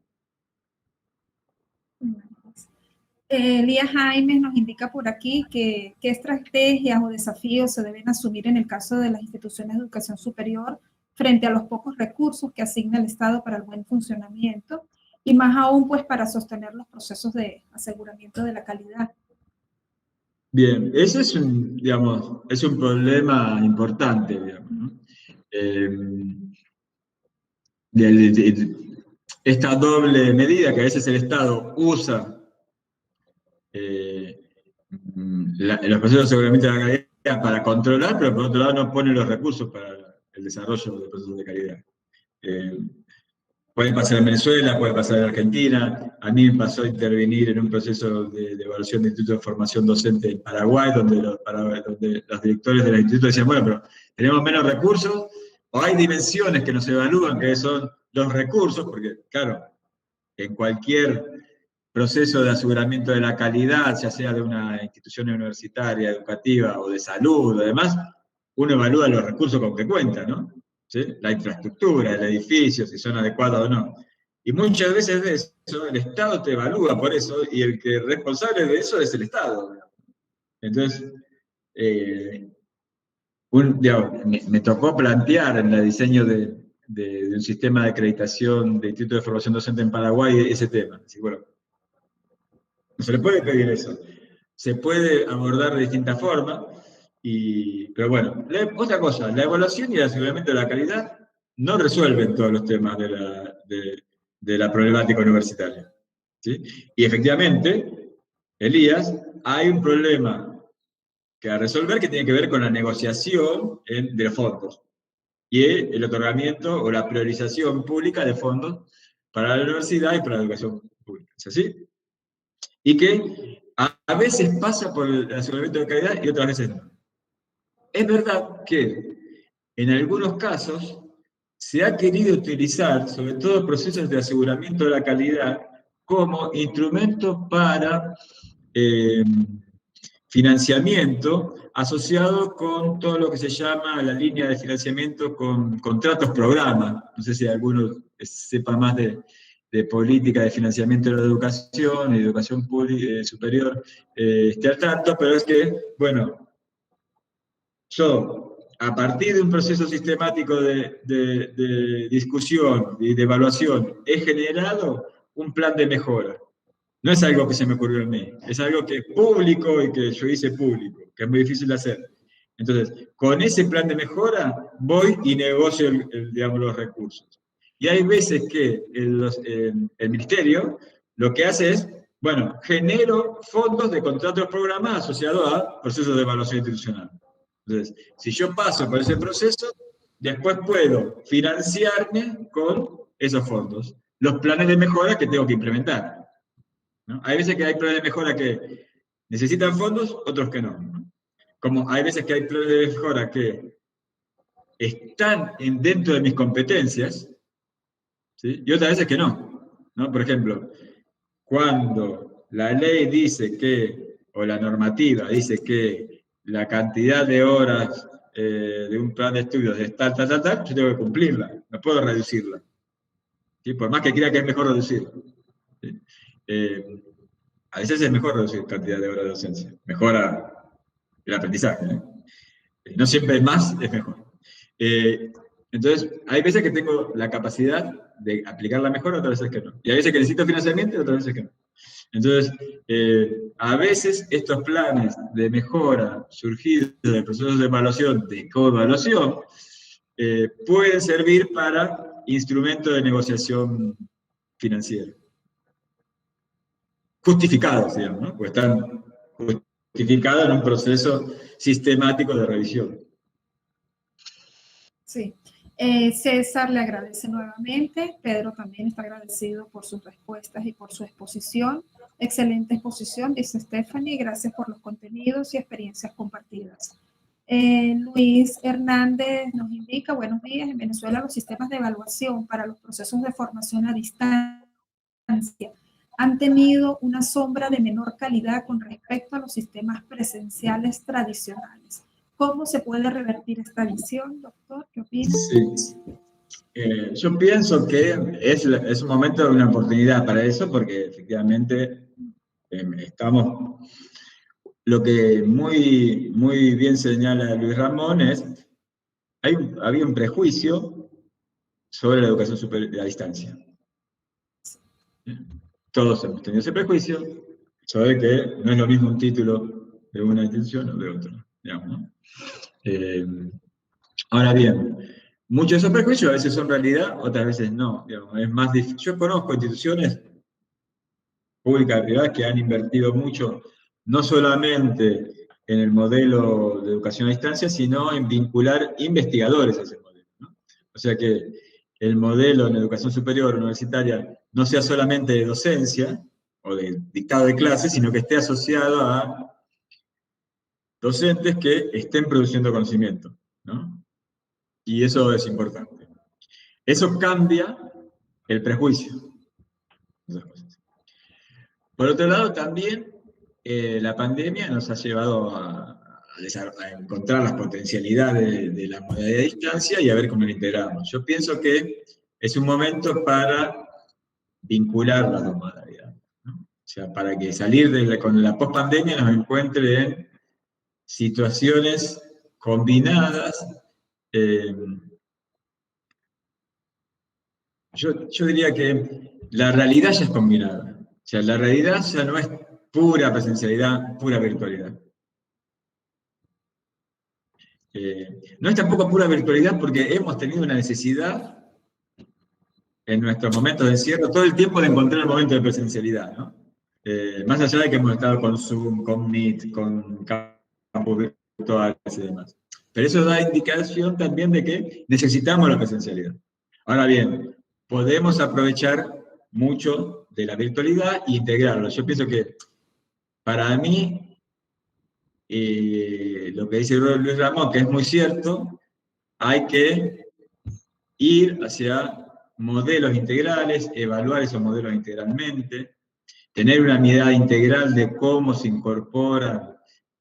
Elías Jaime nos indica por aquí qué estrategias o desafíos se deben asumir en el caso de las instituciones de educación superior frente a los pocos recursos que asigna el Estado para el buen funcionamiento y más aún pues para sostener los procesos de aseguramiento de la calidad. Bien, ese es un problema importante, digamos, ¿no? Esta doble medida que a veces el Estado usa los procesos de aseguramiento de la calidad para controlar, pero por otro lado no pone los recursos para el desarrollo de procesos de calidad. Puede pasar en Venezuela, puede pasar en Argentina. A mí me pasó a intervenir en un proceso de evaluación de institutos de formación docente en Paraguay, donde los directores de los institutos decían, bueno, pero tenemos menos recursos, o hay dimensiones que nos evalúan, que son los recursos, porque, claro, en cualquier proceso de aseguramiento de la calidad, ya sea de una institución universitaria, educativa o de salud o demás, uno evalúa los recursos con que cuenta, ¿no? ¿Sí? La infraestructura, el edificio, si son adecuados o no. Y muchas veces de eso, el Estado te evalúa por eso, y el que es responsable de eso es el Estado. Entonces, me tocó plantear en el diseño de un sistema de acreditación de institutos de formación docente en Paraguay ese tema. Así, bueno, no se le puede pedir eso. Se puede abordar de distintas formas, pero bueno, otra cosa, la evaluación y el aseguramiento de la calidad no resuelven todos los temas de la problemática universitaria. ¿Sí? Y efectivamente, Elías, hay un problema que resolver que tiene que ver con la negociación de los fondos y el otorgamiento o la priorización pública de fondos para la universidad y para la educación pública. ¿Es así? Y que a veces pasa por el aseguramiento de calidad y otras veces no. Es verdad que en algunos casos se ha querido utilizar, sobre todo procesos de aseguramiento de la calidad, como instrumento para financiamiento asociado con todo lo que se llama la línea de financiamiento con contratos programa. No sé si alguno sepa más de política de financiamiento de la educación y educación superior esté al tanto, pero es que, bueno, yo, a partir de un proceso sistemático de discusión y de evaluación, he generado un plan de mejora. No es algo que se me ocurrió a mí, es algo que es público y que yo hice público, que es muy difícil de hacer. Entonces, con ese plan de mejora voy y negocio los recursos. Y hay veces que el ministerio lo que hace es, bueno, genero fondos de contratos programados asociados a procesos de evaluación institucional. Entonces, si yo paso por ese proceso, después puedo financiarme con esos fondos, los planes de mejora que tengo que implementar, ¿no? Hay veces que hay planes de mejora que necesitan fondos, otros que no, ¿no? Como hay veces que hay planes de mejora que están dentro de mis competencias, ¿sí? Y otras veces que no, ¿no? Por ejemplo, cuando la ley dice que, o la normativa dice que la cantidad de horas de un plan de estudios es tal, yo tengo que cumplirla, no puedo reducirla. ¿sí? Por más que crea que es mejor reducir. ¿Sí? A veces es mejor reducir cantidad de horas de docencia, mejora el aprendizaje, ¿eh? No siempre más es mejor. Entonces, hay veces que tengo la capacidad de aplicarla mejor, otras veces que no. Y hay veces que necesito financiamiento y otras veces que no. Entonces, a veces estos planes de mejora surgidos de procesos de evaluación, de coevaluación, pueden servir para instrumentos de negociación financiera. Justificados, digamos, ¿no? Pues están justificados en un proceso sistemático de revisión. Sí. César le agradece nuevamente. Pedro también está agradecido por sus respuestas y por su exposición. Excelente exposición, dice Stephanie. Gracias por los contenidos y experiencias compartidas. Luis Hernández nos indica, buenos días, en Venezuela los sistemas de evaluación para los procesos de formación a distancia han tenido una sombra de menor calidad con respecto a los sistemas presenciales tradicionales. ¿Cómo se puede revertir esta visión, doctor? ¿Qué opina? Sí. Yo pienso que es un momento de una oportunidad para eso, porque efectivamente estamos... Lo que muy, muy bien señala Luis Ramón es, había un prejuicio sobre la educación superior a distancia. Todos hemos tenido ese prejuicio sobre que no es lo mismo un título de una institución o de otra, digamos, ¿no? Ahora bien, muchos de esos prejuicios a veces son realidad, otras veces no. Digamos, es más difícil. Yo conozco instituciones públicas y privadas que han invertido mucho, no solamente en el modelo de educación a distancia, sino en vincular investigadores a ese modelo, ¿no? O sea que el modelo en educación superior universitaria no sea solamente de docencia o de dictado de clases, sino que esté asociado a docentes que estén produciendo conocimiento, ¿no? Y eso es importante. Eso cambia el prejuicio. Esas cosas. Por otro lado, también la pandemia nos ha llevado a encontrar las potencialidades de la modalidad de distancia y a ver cómo lo integramos. Yo pienso que es un momento para vincular las dos modalidades, ¿no? O sea, para que salir con la post-pandemia nos encuentre en situaciones combinadas. Yo diría que la realidad ya es combinada. O sea, la realidad ya no es pura presencialidad, pura virtualidad. No es tampoco pura virtualidad porque hemos tenido una necesidad en nuestros momentos de encierro todo el tiempo de encontrar el momento de presencialidad, ¿no? Más allá de que hemos estado con Zoom, con Meet, con campus virtuales y demás. Pero eso da indicación también de que necesitamos la presencialidad. Ahora bien, podemos aprovechar mucho de la virtualidad e integrarlo. Yo pienso que para mí, lo que dice Luis Ramón, que es muy cierto, hay que ir hacia modelos integrales, evaluar esos modelos integralmente, tener una mirada integral de cómo se incorporan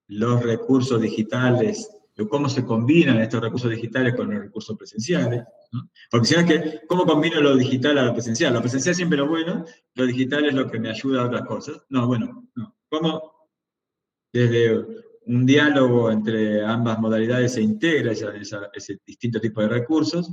los recursos digitales, de cómo se combinan estos recursos digitales con los recursos presenciales, ¿no? Porque si no es que, ¿cómo combino lo digital a lo presencial? Lo presencial siempre es lo bueno, lo digital es lo que me ayuda a otras cosas. No, bueno, no. ¿Cómo desde un diálogo entre ambas modalidades se integra ese distinto tipo de recursos?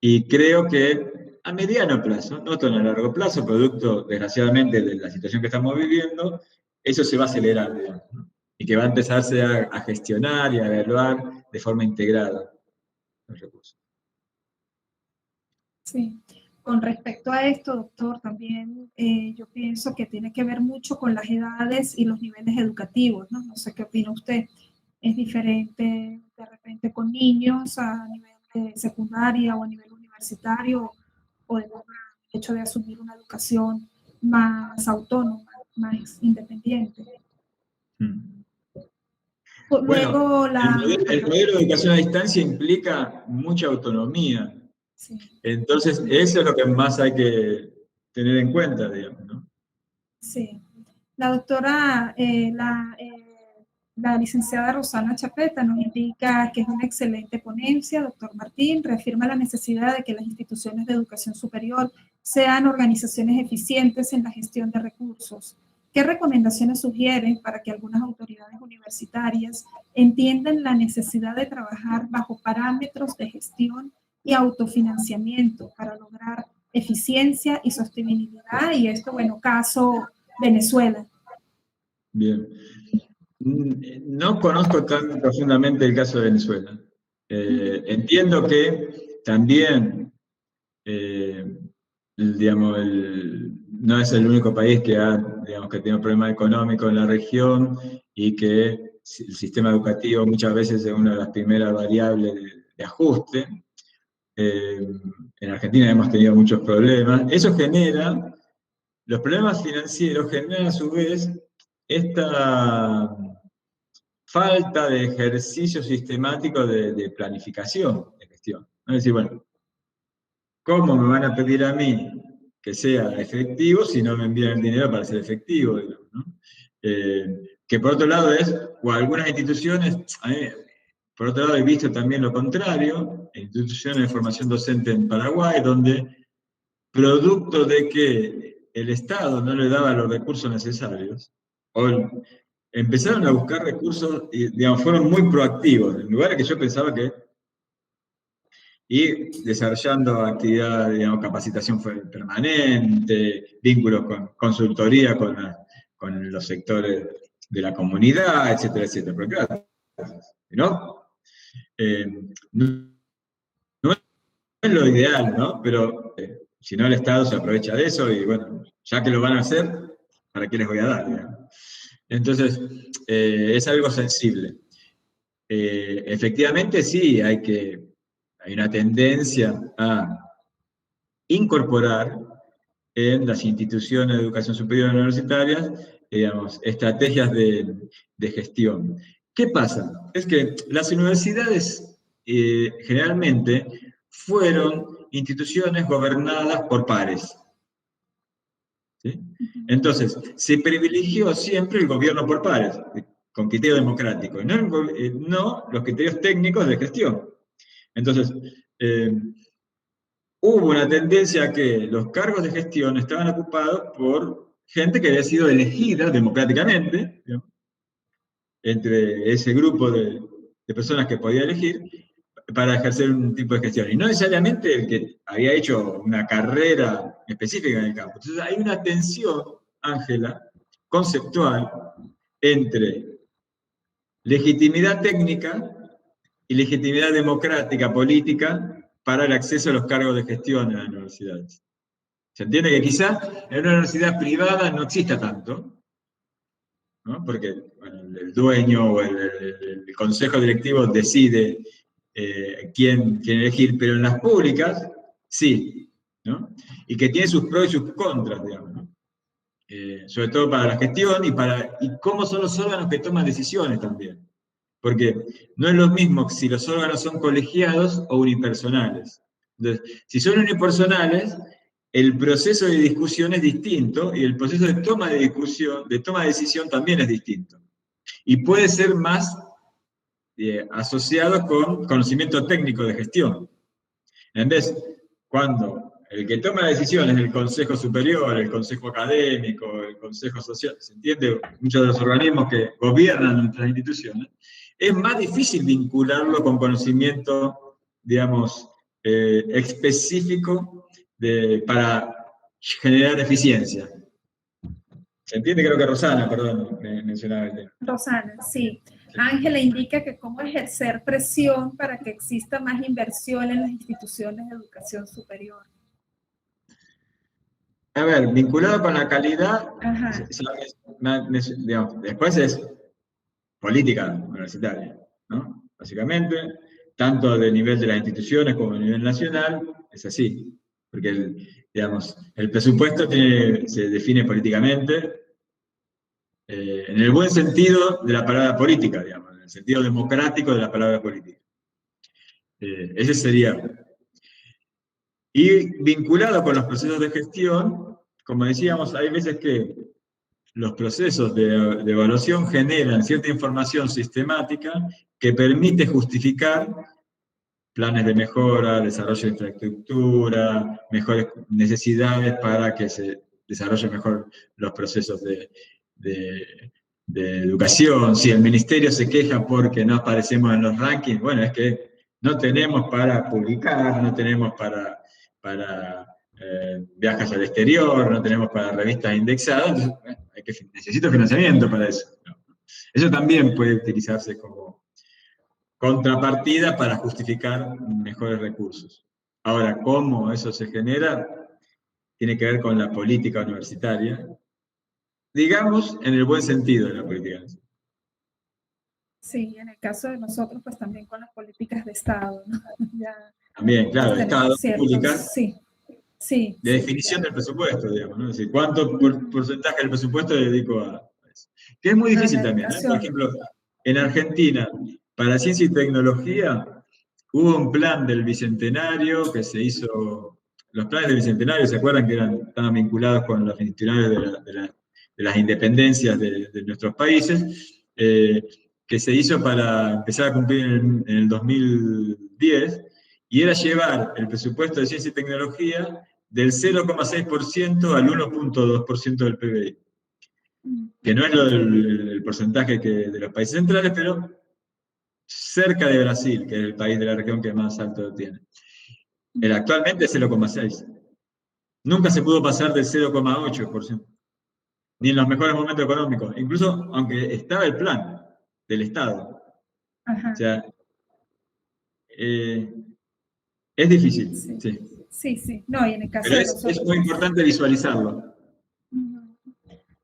Y creo que a mediano plazo, no tan a largo plazo, producto, desgraciadamente, de la situación que estamos viviendo, eso se va a acelerar, digamos, ¿no? Y que va a empezarse a gestionar y a evaluar de forma integrada los recursos. Sí. Con respecto a esto, doctor, también yo pienso que tiene que ver mucho con las edades y los niveles educativos, ¿no? No sé qué opina usted. Es diferente de repente con niños a nivel de secundaria o a nivel universitario, o de el hecho de asumir una educación más autónoma, más independiente. Luego, bueno, el modelo de educación a distancia implica mucha autonomía. Sí. Entonces, eso es lo que más hay que tener en cuenta, digamos, ¿no? Sí. La doctora, la licenciada Rosana Chapeta nos indica que es una excelente ponencia. Doctor Martín reafirma la necesidad de que las instituciones de educación superior sean organizaciones eficientes en la gestión de recursos. ¿Qué recomendaciones sugieren para que algunas autoridades universitarias entiendan la necesidad de trabajar bajo parámetros de gestión y autofinanciamiento para lograr eficiencia y sostenibilidad? Y esto, bueno, caso Venezuela. Bien. No conozco tan profundamente el caso de Venezuela. Entiendo que también, digamos, no es el único país que que tiene un problema económico en la región y que el sistema educativo muchas veces es una de las primeras variables de ajuste. En Argentina hemos tenido muchos problemas. Eso genera, los problemas financieros generan a su vez esta falta de ejercicio sistemático de planificación de gestión. Es decir, bueno, ¿cómo me van a pedir a mí que sea efectivo si no me envían el dinero para ser efectivo? Digamos, ¿no? Que por otro lado o algunas instituciones, por otro lado he visto también lo contrario, instituciones de formación docente en Paraguay, donde producto de que el Estado no le daba los recursos necesarios, empezaron a buscar recursos y, digamos, fueron muy proactivos, en lugares que yo pensaba que... Y desarrollando actividad, digamos, capacitación permanente, vínculos con consultoría con los sectores de la comunidad, etcétera, etcétera. Pero claro, ¿no? No es lo ideal, ¿no? Pero si no, el Estado se aprovecha de eso y, bueno, ya que lo van a hacer, ¿para qué les voy a dar? Digamos? Entonces, es algo sensible. Efectivamente, sí, hay una tendencia a incorporar en las instituciones de educación superior universitarias, digamos, estrategias de gestión. ¿Qué pasa? Es que las universidades generalmente fueron instituciones gobernadas por pares. ¿Sí? Entonces, se privilegió siempre el gobierno por pares, con criterio democrático, no los criterios técnicos de gestión. Entonces, hubo una tendencia a que los cargos de gestión estaban ocupados por gente que había sido elegida democráticamente, ¿no? Entre ese grupo de personas que podía elegir para ejercer un tipo de gestión, y no necesariamente el que había hecho una carrera específica en el campo. Entonces hay una tensión, Ángela, conceptual entre legitimidad técnica y legitimidad democrática, política, para el acceso a los cargos de gestión en las universidades. Se entiende que quizá en una universidad privada no exista tanto, ¿no? Porque bueno, el dueño o el consejo directivo decide quién elegir, pero en las públicas sí, ¿no? Y que tiene sus pros y sus contras, digamos, ¿no? Sobre todo para la gestión y cómo son los órganos que toman decisiones también. Porque no es lo mismo si los órganos son colegiados o unipersonales. Entonces, si son unipersonales, el proceso de discusión es distinto y el proceso de toma de decisión también es distinto. Y puede ser más asociado con conocimiento técnico de gestión. En vez, cuando el que toma la decisión es el Consejo Superior, el Consejo Académico, el Consejo Social, ¿se entiende? Muchos de los organismos que gobiernan nuestras instituciones, es más difícil vincularlo con conocimiento, digamos, específico para generar eficiencia. ¿Se entiende? Creo que Rosana, perdón, me mencionaba el tema. Rosana, sí. Ángela indica que cómo ejercer presión para que exista más inversión en las instituciones de educación superior. A ver, vinculado con la calidad, digamos, después es política universitaria, ¿no? Básicamente, tanto a nivel de las instituciones como a nivel nacional, es así. Porque, digamos, el presupuesto se define políticamente, en el buen sentido de la palabra política, digamos, en el sentido democrático de la palabra política. Ese sería. Y vinculado con los procesos de gestión, como decíamos, hay veces que los procesos de evaluación generan cierta información sistemática que permite justificar planes de mejora, desarrollo de infraestructura, mejores necesidades para que se desarrollen mejor los procesos de educación. Si el ministerio se queja porque no aparecemos en los rankings, bueno, es que no tenemos para publicar, no tenemos para viajes al exterior, no tenemos para revistas indexadas, entonces, necesito financiamiento para eso. Eso también puede utilizarse como contrapartida para justificar mejores recursos. Ahora, ¿cómo eso se genera? Tiene que ver con la política universitaria, digamos, en el buen sentido de la política. Sí, en el caso de nosotros, pues también con las políticas de Estado, ¿no? Ya También, claro, de Estado, pública, sí, de definición del presupuesto, digamos, ¿no? Es decir, ¿cuánto porcentaje del presupuesto le dedico a eso? Que es muy difícil también, ¿eh? Por ejemplo, en Argentina, para ciencia y tecnología, hubo un plan del Bicentenario que se hizo. Los planes del Bicentenario, ¿se acuerdan que estaban vinculados con los bicentenarios de las independencias de nuestros países? Que se hizo para empezar a cumplir en el 2010, y era llevar el presupuesto de ciencia y tecnología del 0,6% al 1,2% del PBI. Que no es el porcentaje de los países centrales, pero cerca de Brasil, que es el país de la región que más alto lo tiene. Actualmente es 0,6%. Nunca se pudo pasar del 0,8%, ni en los mejores momentos económicos, incluso aunque estaba el plan del Estado. Ajá. O sea, es difícil, sí. Sí. No, y en el caso pero de nosotros, es muy importante visualizarlo.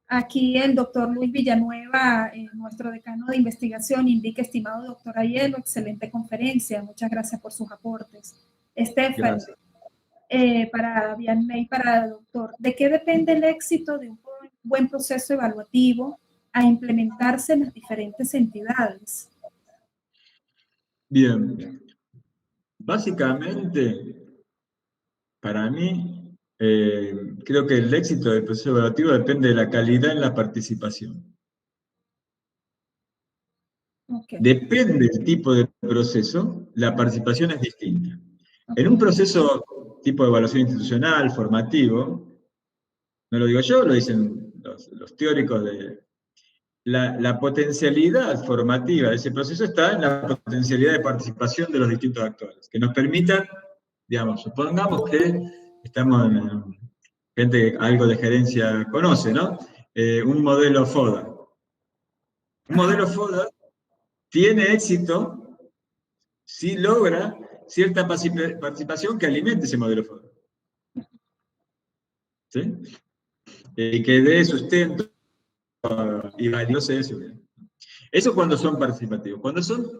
Aquí el doctor Luis Villanueva, nuestro decano de investigación, indica: estimado doctor Aiello, excelente conferencia, muchas gracias por sus aportes. Estefan, para Vianney, para el doctor, ¿de qué depende el éxito de un buen proceso evaluativo a implementarse en las diferentes entidades? Bien, básicamente, para mí, creo que el éxito del proceso evaluativo depende de la calidad en la participación. Okay. Depende del tipo de proceso, la participación es distinta. En un proceso tipo de evaluación institucional, formativo, no lo digo yo, lo dicen los teóricos de la potencialidad formativa de ese proceso está en la potencialidad de participación de los distintos actores, que nos permitan, digamos, supongamos que estamos en gente que algo de gerencia conoce, ¿no? Un modelo FODA. Un modelo FODA tiene éxito si logra cierta participación que alimente ese modelo FODA. ¿Sí? Y que dé sustento y valioso eso. Eso cuando son participativos. Cuando son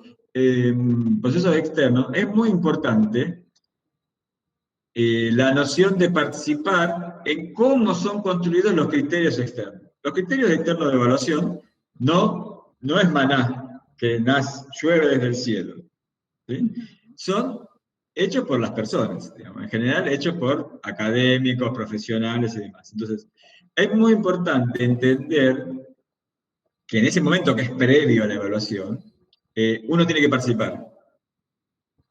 procesos externos, es muy importante la noción de participar en cómo son construidos los criterios externos. Los criterios externos de evaluación no es maná, que llueve desde el cielo. ¿Sí? Son hechos por las personas, digamos, en general hechos por académicos, profesionales y demás. Entonces, es muy importante entender que en ese momento que es previo a la evaluación, uno tiene que participar.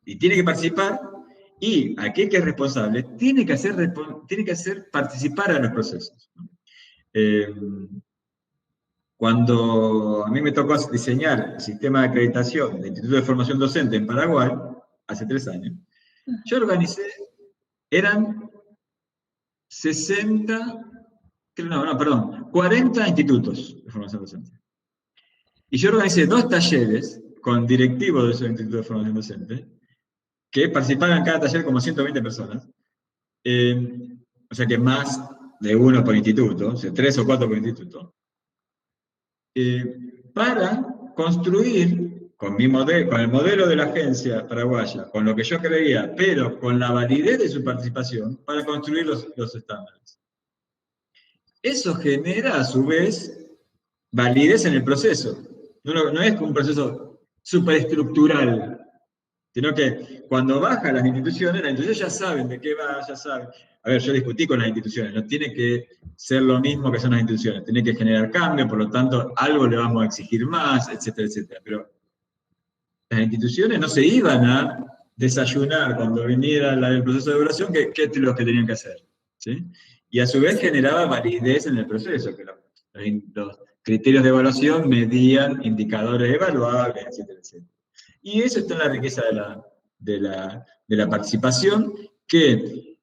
Y tiene que participar, y aquel que es responsable tiene que hacer participar a los procesos. Cuando a mí me tocó diseñar el sistema de acreditación del Instituto de Formación Docente en Paraguay, hace 3 años, yo organicé, eran 40 institutos de formación docente. Y yo organicé 2 talleres con directivos de esos institutos de formación docente, que participaban en cada taller como 120 personas, o sea que más de uno por instituto, o sea, 3 o 4 por instituto, para construir con el modelo de la agencia paraguaya, con lo que yo creía, pero con la validez de su participación, para construir los estándares. Eso genera, a su vez, validez en el proceso. No es un proceso superestructural, sino que cuando bajan las instituciones ya saben de qué va, ya saben. A ver, yo discutí con las instituciones, no tiene que ser lo mismo que son las instituciones, tiene que generar cambio, por lo tanto, algo le vamos a exigir más, etcétera, etcétera. Pero las instituciones no se iban a desayunar cuando viniera el proceso de evaluación qué es lo que tenían que hacer, ¿sí? Y a su vez generaba validez en el proceso, que los criterios de evaluación medían indicadores evaluables, etcétera, etcétera. Y eso está en la riqueza de la participación, que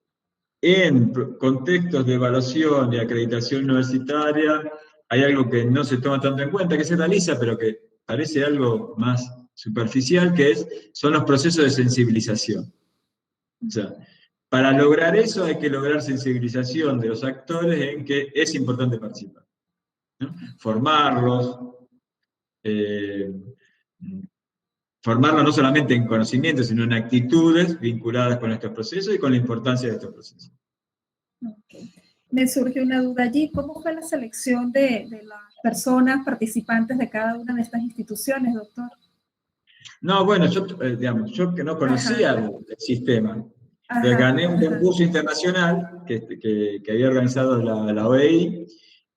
en contextos de evaluación y acreditación universitaria hay algo que no se toma tanto en cuenta, que se realiza, pero que parece algo más superficial, que son los procesos de sensibilización. O sea, para lograr eso hay que lograr sensibilización de los actores en que es importante participar, ¿no? Formarlos no solamente en conocimientos, sino en actitudes vinculadas con estos procesos y con la importancia de estos procesos. Okay. Me surge una duda allí. ¿Cómo fue la selección de las personas participantes de cada una de estas instituciones, doctor? No, bueno, yo que no conocía el sistema. Gané un concurso internacional que había organizado la OEI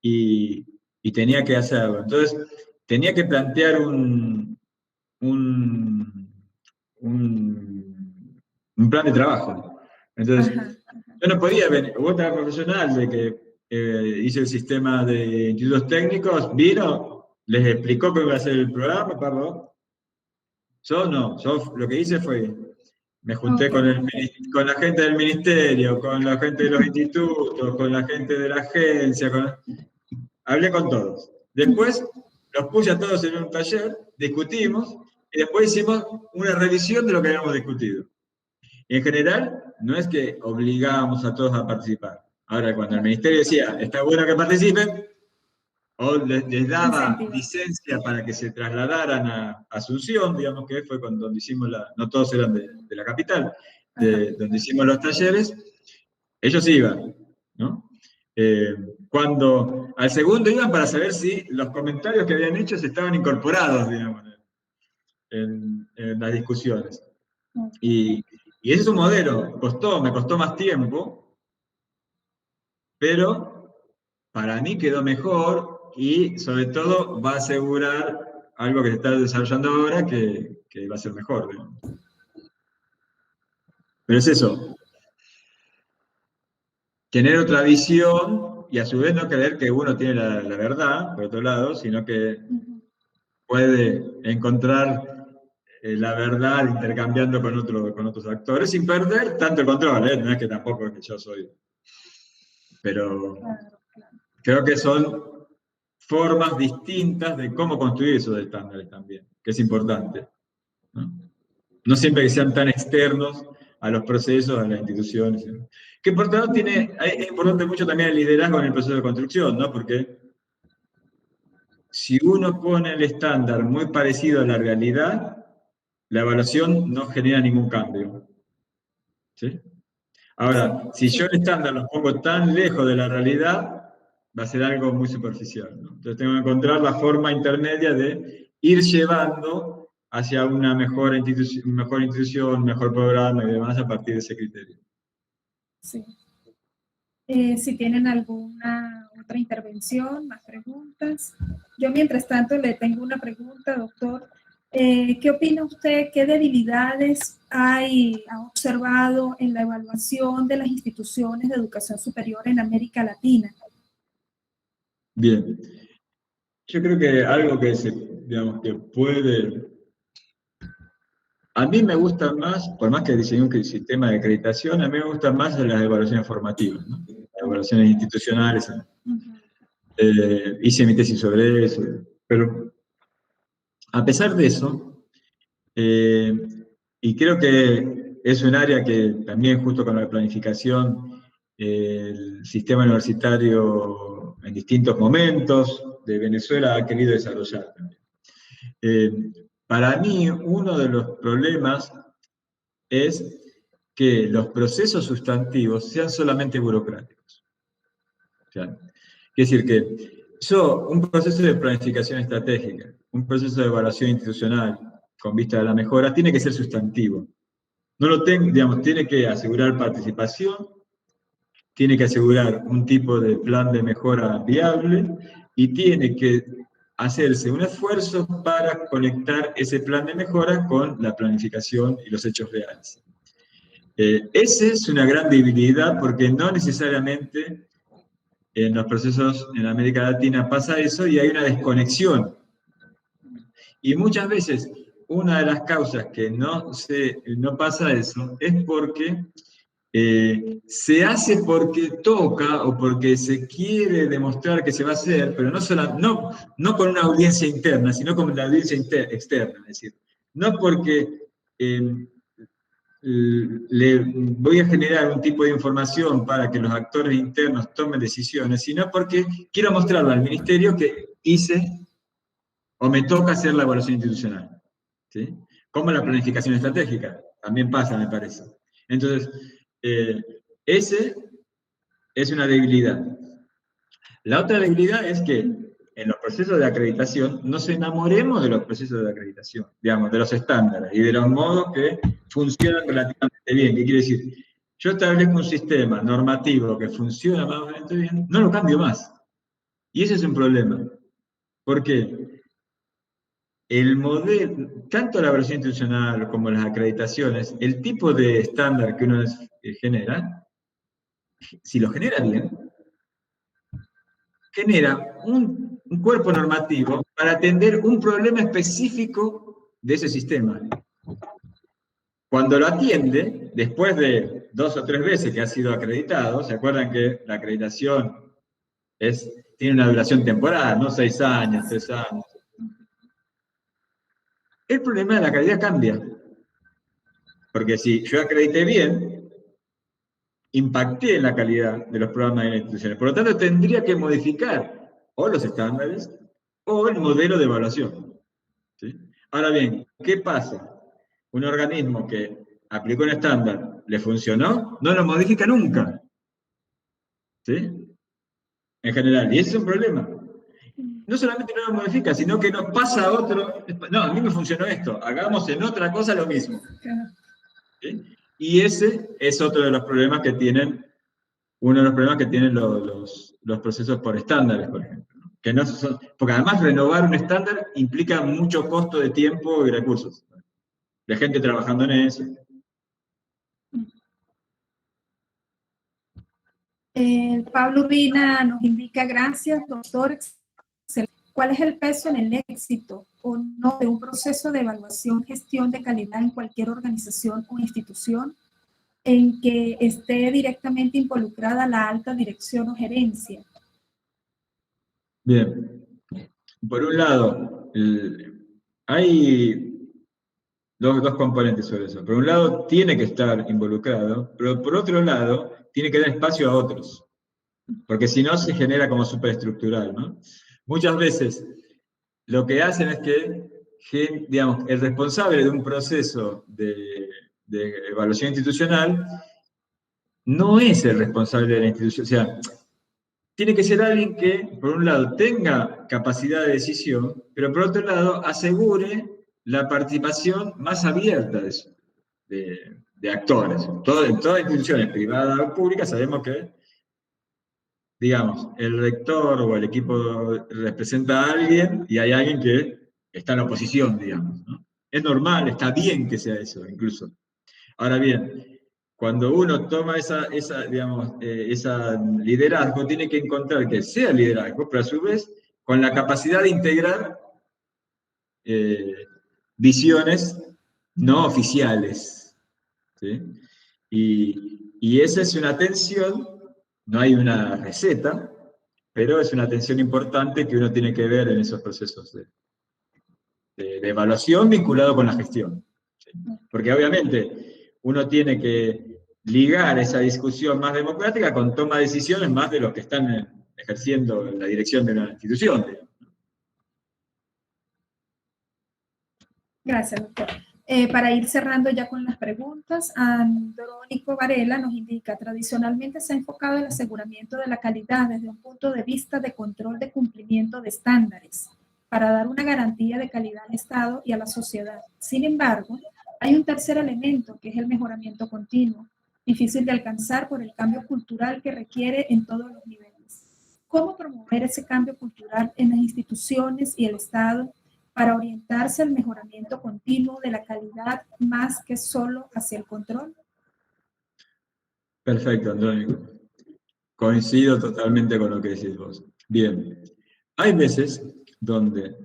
y tenía que hacerlo. Entonces, tenía que plantear un plan de trabajo. Entonces, yo no podía venir, otra profesional de que hizo el sistema de institutos técnicos, vino, les explicó cómo iba a ser el programa, perdón. Yo lo que hice fue, me junté con la gente del ministerio, con la gente de los institutos, con la gente de la agencia, hablé con todos. Después los puse a todos en un taller, discutimos, y después hicimos una revisión de lo que habíamos discutido. Y en general, no es que obligábamos a todos a participar. Ahora, cuando el ministerio decía, está bueno que participen, o les daba licencia para que se trasladaran a Asunción, digamos que fue donde hicimos no todos eran de la capital, donde hicimos los talleres, ellos iban, ¿no? Cuando al segundo iban para saber si los comentarios que habían hecho estaban incorporados, digamos, en las discusiones. Y ese es un modelo, me costó más tiempo, pero para mí quedó mejor y sobre todo va a asegurar algo que se está desarrollando ahora que va a ser mejor, digamos. Pero es eso, tener otra visión y a su vez no creer que uno tiene la verdad, por otro lado, sino que puede encontrar la verdad intercambiando con otros actores sin perder tanto el control, ¿eh? No es que tampoco es que yo soy. Pero creo que son formas distintas de cómo construir esos estándares también, que es importante, ¿no? No siempre que sean tan externos a los procesos, a las instituciones. Que por tanto es importante mucho también el liderazgo en el proceso de construcción, ¿no? Porque si uno pone el estándar muy parecido a la realidad, la evaluación no genera ningún cambio, ¿sí? Ahora, si yo el estándar lo pongo tan lejos de la realidad, va a ser algo muy superficial, ¿no? Entonces tengo que encontrar la forma intermedia de ir llevando hacia una mejor institución, un mejor programa y demás a partir de ese criterio. Sí. Si tienen alguna otra intervención, más preguntas. Yo, mientras tanto, le tengo una pregunta, doctor. ¿Qué opina usted? ¿Qué debilidades ha observado en la evaluación de las instituciones de educación superior en América Latina? Bien. Yo creo que algo que que puede... A mí me gusta más, por más que diseñé un sistema de acreditación, a mí me gustan más las evaluaciones formativas, ¿no? Las evaluaciones institucionales. Hice mi tesis sobre eso, pero a pesar de eso, y creo que es un área que también justo con la planificación, el sistema universitario en distintos momentos de Venezuela ha querido desarrollar también. Para mí, uno de los problemas es que los procesos sustantivos sean solamente burocráticos. O sea, es decir, que un proceso de planificación estratégica, un proceso de evaluación institucional con vista a la mejora, tiene que ser sustantivo. Tiene que asegurar participación, tiene que asegurar un tipo de plan de mejora viable y tiene que hacerse un esfuerzo para conectar ese plan de mejora con la planificación y los hechos reales. Esa es una gran debilidad porque no necesariamente en los procesos en América Latina pasa eso y hay una desconexión. Y muchas veces una de las causas que no pasa eso es porque se hace porque toca o porque se quiere demostrar que se va a hacer, pero no con una audiencia interna, sino con la audiencia externa. Es decir, no porque le voy a generar un tipo de información para que los actores internos tomen decisiones, sino porque quiero mostrarle al ministerio que hice o me toca hacer la evaluación institucional. ¿Sí? Como la planificación estratégica, también pasa, me parece. Entonces, ese es una debilidad. La otra debilidad es que en los procesos de acreditación nos enamoremos de los procesos de acreditación, digamos, de los estándares y de los modos que funcionan relativamente bien. ¿Qué quiere decir? Yo establezco un sistema normativo que funciona más o menos bien, no lo cambio más. Y ese es un problema. ¿Por qué? El modelo, tanto la evaluación institucional como las acreditaciones, el tipo de estándar que uno genera, si lo genera bien, genera un cuerpo normativo para atender un problema específico de ese sistema. Cuando lo atiende, después de 2 o 3 veces que ha sido acreditado, ¿se acuerdan que la acreditación tiene una duración temporal, no 6 años, 3 años? El problema de la calidad cambia. Porque si yo acredité bien, impacté en la calidad de los programas de las instituciones. Por lo tanto, tendría que modificar o los estándares o el modelo de evaluación. ¿Sí? Ahora bien, ¿qué pasa? Un organismo que aplicó un estándar, ¿le funcionó? No lo modifica nunca. ¿Sí? En general. Y ese es un problema. No solamente no lo modifica, sino que nos pasa a otro. No, a mí me funcionó esto. Hagamos en otra cosa lo mismo. ¿Sí? Y ese es otro de los problemas que tienen, uno de los problemas que tienen los procesos por estándares, por ejemplo. ¿No? Que no son, porque además renovar un estándar implica mucho costo de tiempo y recursos. De gente trabajando en eso. Pablo Urbina nos indica, gracias, doctor. ¿Cuál es el peso en el éxito o no de un proceso de evaluación, gestión de calidad en cualquier organización o institución en que esté directamente involucrada la alta dirección o gerencia? Bien. Por un lado, hay dos componentes sobre eso. Por un lado, tiene que estar involucrado, pero por otro lado, tiene que dar espacio a otros. Porque si no, se genera como superestructural, ¿no? Muchas veces, lo que hacen es que, digamos, el responsable de un proceso de evaluación institucional no es el responsable de la institución. O sea, tiene que ser alguien que, por un lado, tenga capacidad de decisión, pero por otro lado, asegure la participación más abierta de actores. En todas instituciones privadas o públicas sabemos que, digamos, el rector o el equipo representa a alguien y hay alguien que está en oposición, digamos, ¿no? Es normal, está bien que sea eso, incluso. Ahora bien, cuando uno toma esa liderazgo, tiene que encontrar que sea liderazgo, pero a su vez con la capacidad de integrar visiones no oficiales. ¿Sí? Y esa es una tensión, no hay una receta, pero es una tensión importante que uno tiene que ver en esos procesos de evaluación vinculado con la gestión. ¿Sí? Porque obviamente uno tiene que ligar esa discusión más democrática con toma de decisiones más de los que están ejerciendo la dirección de una institución. Gracias, doctor. Para ir cerrando ya con las preguntas, Andrónico Varela nos indica, tradicionalmente se ha enfocado el aseguramiento de la calidad desde un punto de vista de control de cumplimiento de estándares, para dar una garantía de calidad al Estado y a la sociedad. Sin embargo, hay un tercer elemento, que es el mejoramiento continuo, difícil de alcanzar por el cambio cultural que requiere en todos los niveles. cómo promover ese cambio cultural en las instituciones y el Estado para orientarse al mejoramiento continuo de la calidad más que solo hacia el control. Perfecto, Andrónico. Coincido totalmente con lo que decís vos. Bien, hay veces donde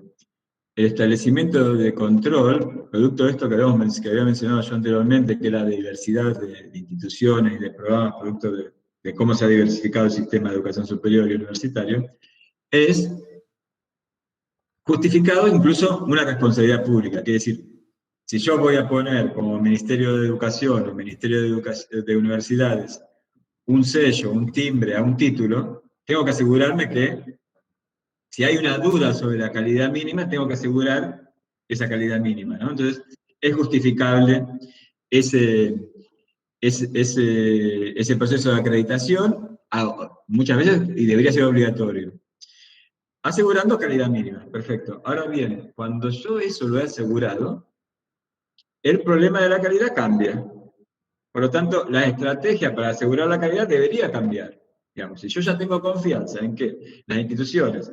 el establecimiento de control, producto de esto que había mencionado yo anteriormente, que es la diversidad de instituciones y de programas, producto de cómo se ha diversificado el sistema de educación superior y universitario, es justificado incluso una responsabilidad pública. Quiere decir, si yo voy a poner como Ministerio de Educación o Ministerio de Universidades un sello, un timbre a un título, tengo que asegurarme que si hay una duda sobre la calidad mínima, tengo que asegurar esa calidad mínima, ¿no? Entonces, es justificable ese proceso de acreditación, muchas veces, y debería ser obligatorio. Asegurando calidad mínima, perfecto. Ahora bien, cuando yo eso lo he asegurado, el problema de la calidad cambia. Por lo tanto, la estrategia para asegurar la calidad debería cambiar. Digamos, si yo ya tengo confianza en que las instituciones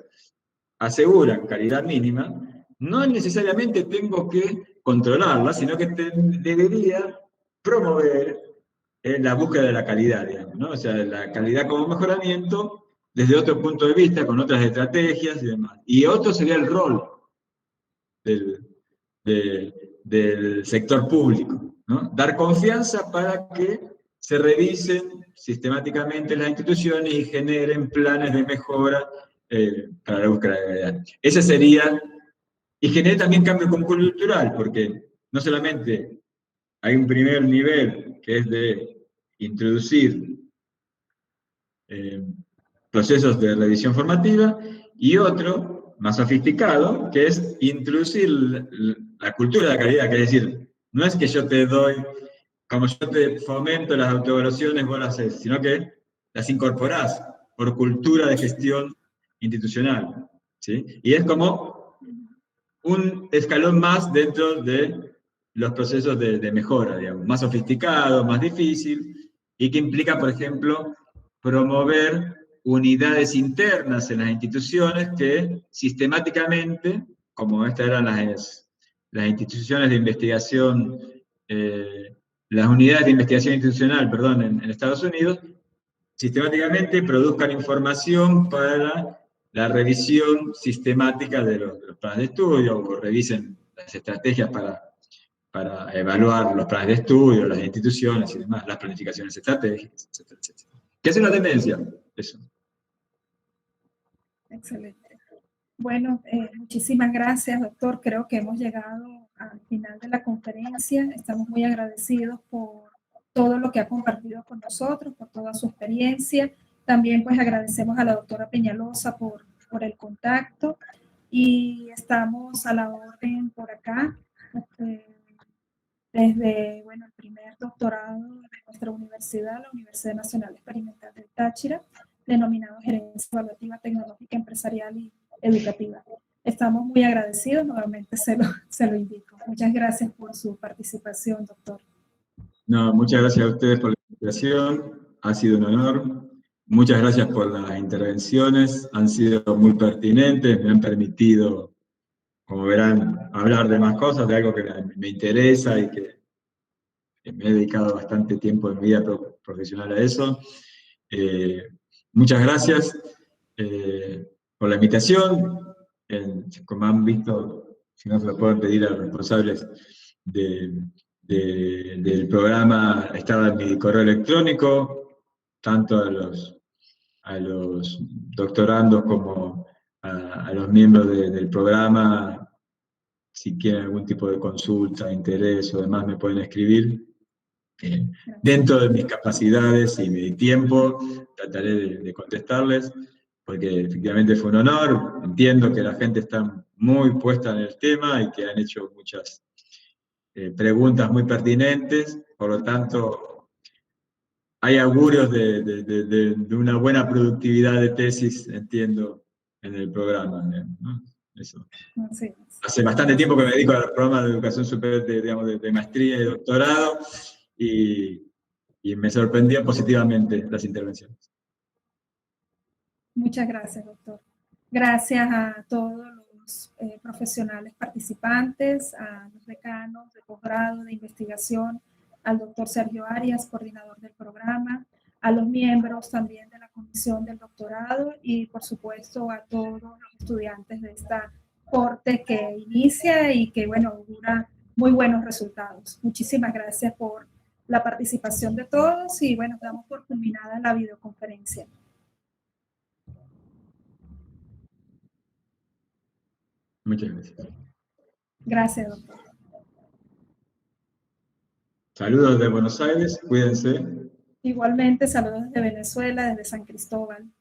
aseguran calidad mínima, no necesariamente tengo que controlarla, sino que debería promover la búsqueda de la calidad, digamos, ¿no? O sea, la calidad como mejoramiento desde otro punto de vista, con otras estrategias y demás. Y otro sería el rol del sector público, ¿no? Dar confianza para que se revisen sistemáticamente las instituciones y generen planes de mejora para la búsqueda de la calidad. Ese sería, y genera también cambio cultural, porque no solamente hay un primer nivel que es de introducir procesos de revisión formativa, y otro, más sofisticado, que es introducir la cultura de la calidad, que es decir, no es que yo te doy, como yo te fomento las autoevaluaciones, vos las haces, sino que las incorporás por cultura de gestión institucional, ¿sí? Y es como un escalón más dentro de los procesos de mejora, digamos, más sofisticado, más difícil, y que implica, por ejemplo, promover unidades internas en las instituciones que sistemáticamente, como estas eran las instituciones de investigación, las unidades de investigación institucional, perdón, en Estados Unidos, sistemáticamente produzcan información para la revisión sistemática de los planes de estudio, o revisen las estrategias para evaluar los planes de estudio, las instituciones y demás, las planificaciones estratégicas, etcétera, etcétera. ¿Qué es una tendencia? Eso. Excelente. Bueno, muchísimas gracias, doctor. Creo que hemos llegado al final de la conferencia. Estamos muy agradecidos por todo lo que ha compartido con nosotros, por toda su experiencia. También pues agradecemos a la doctora Peñalosa por el contacto, y estamos a la orden por acá desde, bueno, el primer doctorado de nuestra universidad, la Universidad Nacional Experimental del Táchira, denominado Gerencia Evaluativa Tecnológica Empresarial y Educativa. Estamos muy agradecidos, nuevamente se lo indico. Muchas gracias por su participación, doctor. No, muchas gracias a ustedes por la invitación, ha sido un honor. Muchas gracias por las intervenciones, han sido muy pertinentes, me han permitido, como verán, hablar de más cosas, de algo que me interesa y que me he dedicado bastante tiempo en mi vida profesional a eso. Muchas gracias por la invitación. Como han visto, si no se lo pueden pedir a los responsables del programa, estaba en mi correo electrónico, tanto a los doctorandos como a los miembros del programa. Si quieren algún tipo de consulta, interés o demás, me pueden escribir. Dentro de mis capacidades y mi tiempo, trataré de contestarles, porque efectivamente fue un honor. Entiendo que la gente está muy puesta en el tema y que han hecho muchas preguntas muy pertinentes, por lo tanto, hay augurios de una buena productividad de tesis, entiendo, en el programa, ¿no? Eso. Sí. Hace bastante tiempo que me dedico al programa de educación superior, de maestría y doctorado, y me sorprendían positivamente las intervenciones. Muchas gracias, doctor. Gracias a todos los profesionales participantes, a los decanos de posgrado de investigación, al doctor Sergio Arias, coordinador del programa, a los miembros también de la comisión del doctorado y, por supuesto, a todos los estudiantes de esta corte que inicia y que, bueno, augura muy buenos resultados. Muchísimas gracias por la participación de todos y, bueno, damos por culminada la videoconferencia. Muchas gracias. Gracias, doctor. Saludos de Buenos Aires, cuídense. Igualmente, saludos desde Venezuela, desde San Cristóbal.